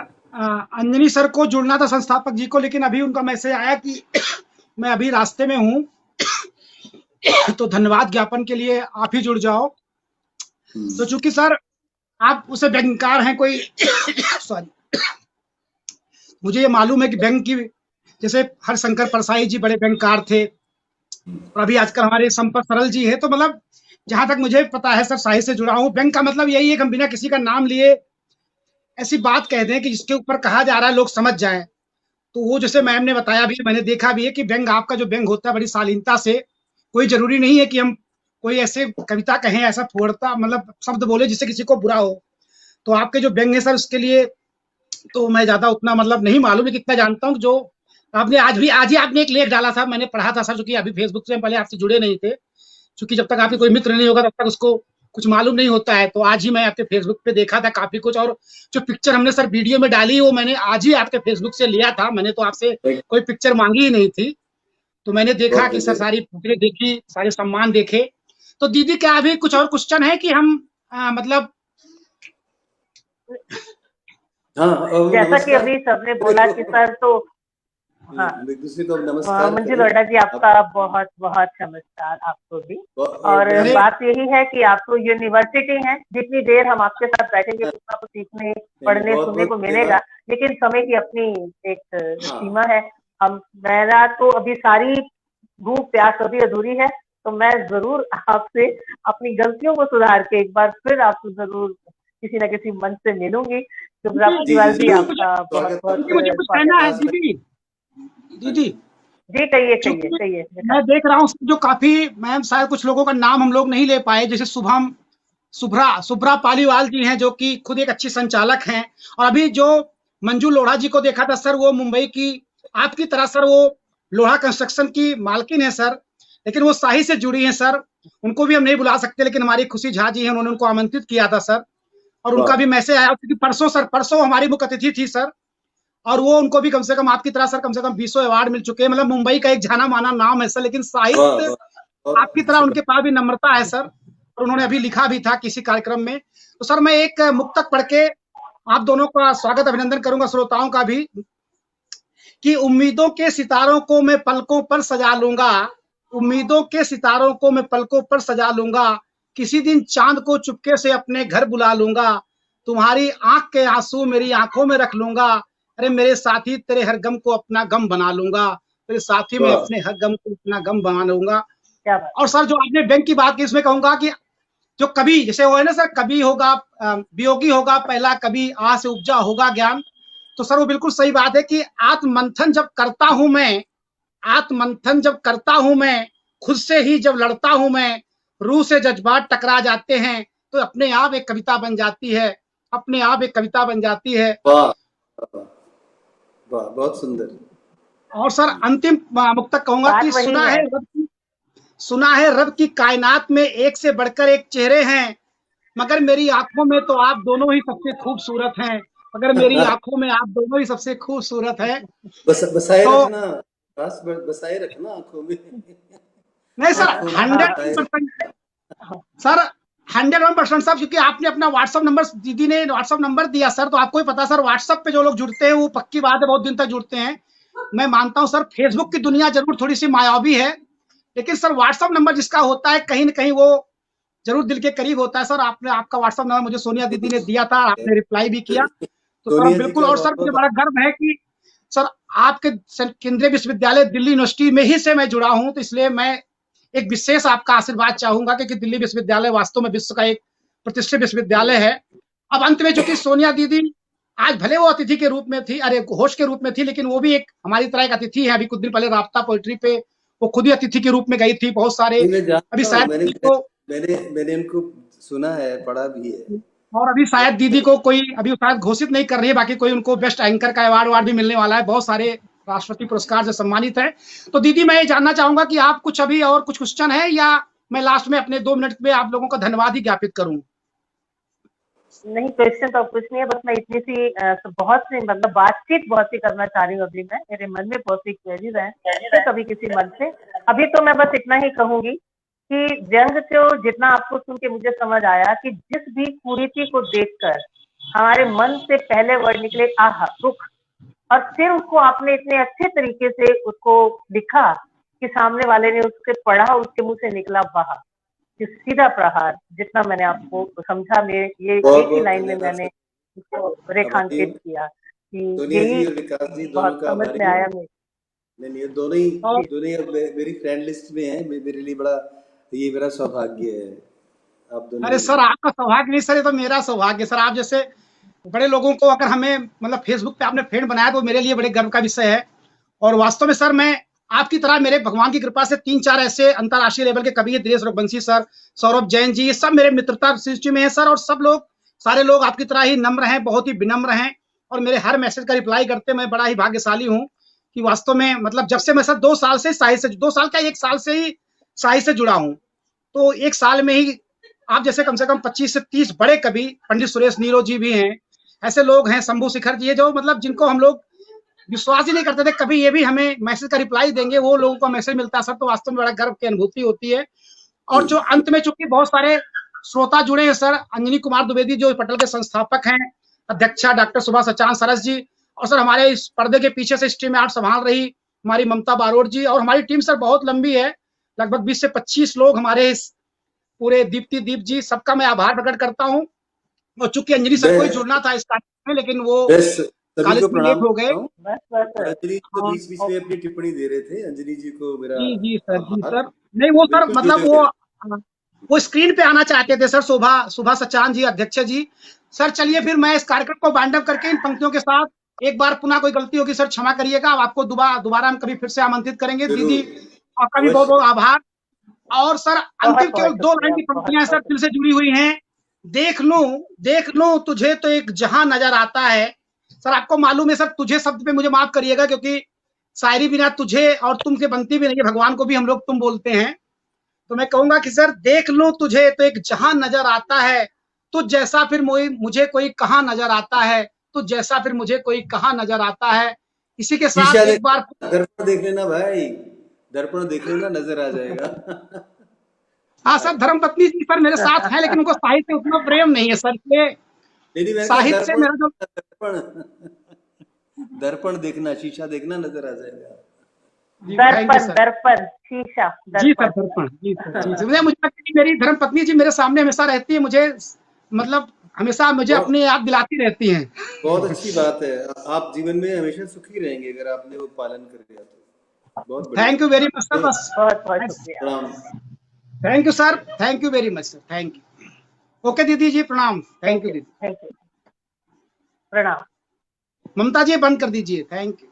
अंजनी सर को जुड़ना था, संस्थापक जी को, लेकिन अभी उनका मैसेज आया कि मैं अभी रास्ते में हूँ, तो धन्यवाद ज्ञापन के लिए आप ही जुड़ जाओ। तो चूंकि सर आप उसे व्यंगकार हैं कोई सॉरी, मुझे ये मालूम है कि व्यंग की, जैसे हरशंकर परसाई जी बड़े व्यंगकार थे, और अभी आजकल हमारे संपत सरल जी है। तो मतलब जहां तक मुझे पता है सर, साहित्य से जुड़ा हूँ। व्यंग का मतलब यही है कि हम बिना किसी का नाम लिए ऐसी बात कह दें कि जिसके ऊपर कहा जा रहा है लोग समझ जाएं। तो वो जैसे मैम ने बताया भी, मैंने देखा भी है कि व्यंग, आपका जो व्यंग होता है बड़ी शालीनता से, कोई जरूरी नहीं है कि हम कोई ऐसे कविता कहें, ऐसा फोड़ता मतलब शब्द बोले जिससे किसी को बुरा हो। तो आपके जो व्यंग है सर, उसके लिए तो मैं ज्यादा उतना मतलब नहीं मालूम है, कितना जानता हूँ जो आपने आज ही आपने एक लेख डाला था, मैंने पढ़ा था सर, जो कि अभी फेसबुक से हम पहले आपसे जुड़े नहीं थे, क्योंकि जब तक आपके कोई मित्र नहीं होगा तब तक उसको कुछ मालूम नहीं होता है। तो आज ही मैं आपके फेसबुक पे देखा था काफी कुछ, और जो पिक्चर हमने सर वीडियो में डाली वो मैंने आज ही आपके फेसबुक से लिया था। मैंने तो आपसे कोई पिक्चर मांगी ही नहीं थी। तो मैंने देखा बहुत कि सर धन्यवाद। सारी पिक्चरें देखी, सारे सम्मान देखे। तो दीदी क्या अभी कुछ और क्वेश्चन है कि हम मतलब हाँ अब जैसा कि नमस्कार अभी सबने बोला कि देखो, सर, तो हाँ, हम एक दूसरे को अब नमस्कार मंजू करें। लोढ़ा जी अब आपका बहुत बहुत नमस्कार, आपको भी। और और मैं अरे बात यही है कि आपको यूनिवर्सिटी है, जितनी देर हम आपके साथ बैठेंगे उतना तो सीखने, नहीं नहीं, पढ़ने, बहुत सुनने बहुत को मिलेगा, धन्यवाद। लेकिन समय की अपनी एक हाँ सीमा है। हम मेरा तो अभी सारी भूख प्यास अभी अधूरी है, तो मैं जरूर आपसे अपनी गलतियों को सुधार के एक बार फिर आपको जरूर किसी न किसी मंच से मिलूंगी। शुभ्रा दीदी जी जी पालीवाल जी, जरूर। आपका बहुत स्वागत है बहुत दीदी आपका। मुझे कुछ कहना स्वागत है। है विकास भाई। दीदी। हाँ दीदी जी। जी कहिए कहिए चूंकि कहिए विकास। मैं देख रहा हूँ जो काफी, मैम शायद कुछ लोगों का नाम हम लोग नहीं ले पाए, जैसे शुभम शुभ्रा शुभ्रा पालीवाल जी हैं, जो कि खुद एक अच्छी संचालक हैं। और अभी जो मंजू लोढ़ा जी को देखा था सर, वो मुंबई की आपकी तरह सर, वो लोहा कंस्ट्रक्शन की मालकिन है सर, लेकिन वो शाही से जुड़ी हैं सर। उनको भी हम नहीं बुला सकते, लेकिन हमारी खुशी झा जी हैं, उन्होंने उनको आमंत्रित किया था सर, और उनका वाह भी मैसेज आया, क्योंकि परसों सर, परसों हमारी मुख्य अतिथि थी सर। और वो उनको भी कम से कम आपकी तरह सर कम से कम 20 अवार्ड मिल चुके हैं। मतलब मुंबई का एक जाना माना नाम है सर, लेकिन वाह साहित्य वाह, बहुत आपकी तरह अच्छी उनके बात। पास भी नम्रता है सर, और उन्होंने अभी लिखा भी था किसी कार्यक्रम में। तो सर मैं एक मुक्तक पढ़ के आप दोनों का स्वागत अभिनंदन करूंगा, श्रोताओं का भी, कि उम्मीदों के सितारों को मैं पलकों पर सजा लूंगा, उम्मीदों के सितारों को मैं पलकों पर सजा लूंगा, किसी दिन चांद को चुपके से अपने घर बुला लूंगा, तुम्हारी आंख के आंसू मेरी आंखों में रख लूंगा, अरे मेरे साथी तेरे हर गम को अपना गम बना लूंगा, मेरे साथी मैं वाह अपने हर गम को अपना गम बना लूंगा। क्या बात। और सर जो आपने बैंक की बात की, इसमें कहूंगा कि जो कभी जैसे वो है ना सर, कभी होगा वियोगी होगा पहला कभी, आ से उपजा होगा ज्ञान। तो सर वो बिल्कुल सही बात है कि आत्ममंथन जब करता हूं मैं, आत्ममंथन जब करता हूं मैं, खुद से ही जब लड़ता हूं मैं, रूह से जज्बात टकरा जाते हैं, तो अपने आप एक कविता बन जाती है, अपने आप एक कविता बन जाती है। वाह वाह, वाह, बहुत सुंदर। और सर अंतिम मुक्तक कहूंगा बात कि वही सुना है। है सुना है रब की कायनात में एक से बढ़कर एक चेहरे हैं, मगर मेरी आंखों में तो आप दोनों ही सबसे खूबसूरत हैं, मगर मेरी आंखों में आप दोनों ही सबसे खूबसूरत हैं। बसाए तो रखना, बस बसाए रखना आंखों में। नहीं सर आंखों में बसाए 100% सर 101% साहब, क्योंकि आपने अपना व्हाट्सअप नंबर, दीदी ने व्हाट्सअप नंबर दिया सर, तो आपको ही पता सर व्हाट्सअप पे जो लोग जुड़ते हैं वो पक्की बात है बहुत दिन तक जुड़ते हैं। मैं मानता हूं सर फेसबुक की दुनिया जरूर थोड़ी सी मायावी है, लेकिन सर व्हाट्सअप नंबर जिसका होता है कहीं ना कहीं वो जरूर दिल के करीब होता है। सर आपने आपका व्हाट्सअप नंबर मुझे सोनिया दीदी ने दिया था, आपने रिप्लाई भी किया, तो सर सोनिया जी बिल्कुल। का और बहुत सर मुझे बहुत बड़ा गर्व है कि सर आपके केंद्रीय विश्वविद्यालय दिल्ली यूनिवर्सिटी में ही से मैं जुड़ा हूं, तो इसलिए मैं एक विशेष आपका आशीर्वाद चाहूंगा, क्योंकि दिल्ली विश्वविद्यालय वास्तव में विश्व का एक प्रतिष्ठित विश्वविद्यालय है। अब अंत में चूंकि सोनिया दीदी आज भले वो अतिथि के रूप में थी, अरे होस्ट के रूप में थी, लेकिन वो भी एक हमारी तरह एक अतिथि है। अभी कुछ दिन पहले राब्ता पोएट्री पे वो खुद ही अतिथि के रूप में गई थी, बहुत सारे नहीं, मैं अभी जानता हूँ, शायद मैंने दीदी को, मैंने मैंने उनको सुना है, पढ़ा भी है। और अभी शायद दीदी को कोई अभी शायद घोषित नहीं कर रही है, बाकी कोई उनको बेस्ट एंकर का अवार्ड भी मिलने वाला है, बहुत सारे राष्ट्रपति पुरस्कार से सम्मानित है। तो दीदी मैं ये जानना चाहूंगा कि आप कुछ अभी और कुछ क्वेश्चन है, या मैं लास्ट में अपने 2 मिनट में आप लोगों का धन्यवाद ही ज्ञापित करूं। नहीं, क्वेश्चन तो कुछ नहीं है, बस मैं इतनी सी बहुत सी मतलब बातचीत बहुत सी करना चाह रही हूँ। अभी मैं मेरे मन में बहुत सी क्वेरीज हैं कभी किसी मन से। अभी तो मैं बस इतना ही कहूंगी कि व्यंग को जितना आपको सुन के मुझे समझ आया कि जिस भी कुरीति को देखकर हमारे मन से पहले वर्ड निकले आह दुख, और फिर उसको आपने इतने अच्छे तरीके से उसको लिखा कि सामने वाले ने उससे पढ़ा और उसके मुंह से निकला वाह, कि सीधा प्रहार। जितना मैंने आपको समझा, ये बहुत एक ही बहुत लाइन में धन्यवाद मैंने सर। उसको आभारी रेखांकित हूँ किया कि सोनिया यही जी और विकास जी, दोनों बहुत का समझ में आभारी हूँ। आया मेरे। नहीं नहीं, ये और दोनों ही अब मेरी फ्रेंड लिस्ट में है। मेरे लिए बड़ा, ये मेरा सौभाग्य है, आप दोनों अरे ही। सर आपका सौभाग्य नहीं सर, ये तो मेरा सौभाग्य सर। आप जैसे बड़े लोगों को अगर हमें मतलब फेसबुक पे आपने फ्रेंड बनाया तो मेरे लिए बड़े गर्व का विषय है। और वास्तव में सर मैं आपकी तरह, मेरे भगवान की कृपा से 3-4 ऐसे अंतर्राष्ट्रीय लेवल के कवि हैं, दिनेश रघुवंशी सर, सौरभ जैन जी, ये सब मेरे मित्रता सृष्टि में है सर। और सब लोग, सारे लोग आपकी तरह ही नम्र हैं, बहुत ही विनम्र हैं, और मेरे हर मैसेज का रिप्लाई करते हैं। मैं बड़ा ही भाग्यशाली हूँ कि वास्तव में मतलब जब से मैं सर 2 साल से साहित्य से, 2 साल क्या 1 साल से ही साहित्य से जुड़ा हूँ, तो 1 साल में ही आप जैसे कम से कम 25 से 30 बड़े कवि, पंडित सुरेश नीरो जी भी हैं, ऐसे लोग हैं, शंभू शिखर जी है, जो मतलब जिनको हम लोग विश्वास ही नहीं करते थे कभी ये भी हमें मैसेज का रिप्लाई देंगे, वो लोगों को मैसेज मिलता है सर, तो वास्तव में बड़ा गर्व की अनुभूति होती है। और जी जो अंत में चूंकि बहुत सारे श्रोता जुड़े हैं सर, अंजनी कुमार द्विवेदी जो पटल के संस्थापक हैं, अध्यक्षा डॉक्टर सुभा सचान सरस जी, और सर हमारे इस पर्दे के पीछे से स्ट्रीम आर्ट संभाल रही हमारी ममता बारोट जी, और हमारी टीम सर बहुत लंबी है, लगभग 20 से 25 लोग हमारे इस पूरे दीप्ति दीप जी, सबका मैं आभार प्रकट करता हूँ। और चूंकि अंजलि सर को ही मैं जुड़ना था इस कार्यक्रम में, लेकिन वो बस सभी कॉलेज को में लेट प्रणाम हो गए। करता हूँ। बस और बस। अंजलि जी तो हाँ, बीच बीच में अपनी टिप्पणी दे रहे थे, अंजलि जी को मेरा जी जी सर, जी आभार। सर। नहीं वो सर बिल्कुल मतलब जुड़े रहे। वो स्क्रीन पे आना चाहते थे सर, शोभा शोभा सचान जी, अध्यक्ष जी। सर चलिए फिर मैं इस कार्यक्रम को वाइंड अप करके इन पंक्तियों के साथ, एक बार पुनः कोई गलती होगी सर क्षमा करिएगा, आपको दोबारा हम कभी फिर से आमंत्रित करेंगे। जरूर, दीदी आपका भी बहुत अवश्य। बहुत आभार। और सर बहुत अंतिम केवल बहुत 2 लाइन शुक्रिया, की बहुत पंक्तियां सर बहुत दिल से जुड़ी हुई हैं। देख लूं तुझे तो एक जहां नजर आता है। सर आपको मालूम है सर, तुझे शब्द पे मुझे माफ करिएगा, क्योंकि शायरी बिना तुझे और तुम से बनती भी नहीं है, भगवान को भी हम लोग तुम बोलते हैं। तो मैं कहूंगा कि सर देख लूं तुझे तो एक जहां नजर आता है, तुझ जैसा फिर मुझे कोई कहां नजर आता है, तो जैसा फिर मुझे कोई कहाँ नजर आता है। इसी के साथ शीशा एक बार दर्पण देख लेना भाई, दर्पण देख लेना, नजर आ जाएगा। हाँ सर, धर्मपत्नी जी सर मेरे साथ हैं, लेकिन उनको साहित्य से उतना प्रेम नहीं है सर, इसलिए नहीं मैंने कहा साहित्य से मेरा जो दर्पण दर्पण देखना, शीशा देखना, नजर आ जाएगा। दर्पण दर्पण शीशा जी सर, दर्पण। दर्पण जी सर, जी सर। मुझे लगता है कि मेरी धर्मपत्नी जी मेरे सामने हमेशा रहती है, मुझे मतलब हमेशा मुझे अपनी याद दिलाती रहती हैं। बहुत अच्छी बात है, आप जीवन में हमेशा सुखी रहेंगे अगर आपने वो पालन कर लिया तो। बहुत बढ़िया। Thank you very much sir. बस बहुत बहुत शुक्रिया। प्रणाम। Thank you sir, thank you very much sir, thank you. Okay दीदी जी, प्रणाम। थैंक यू दीदी। थैंक यू, प्रणाम। ममता जी बंद कर दीजिए। Thank you.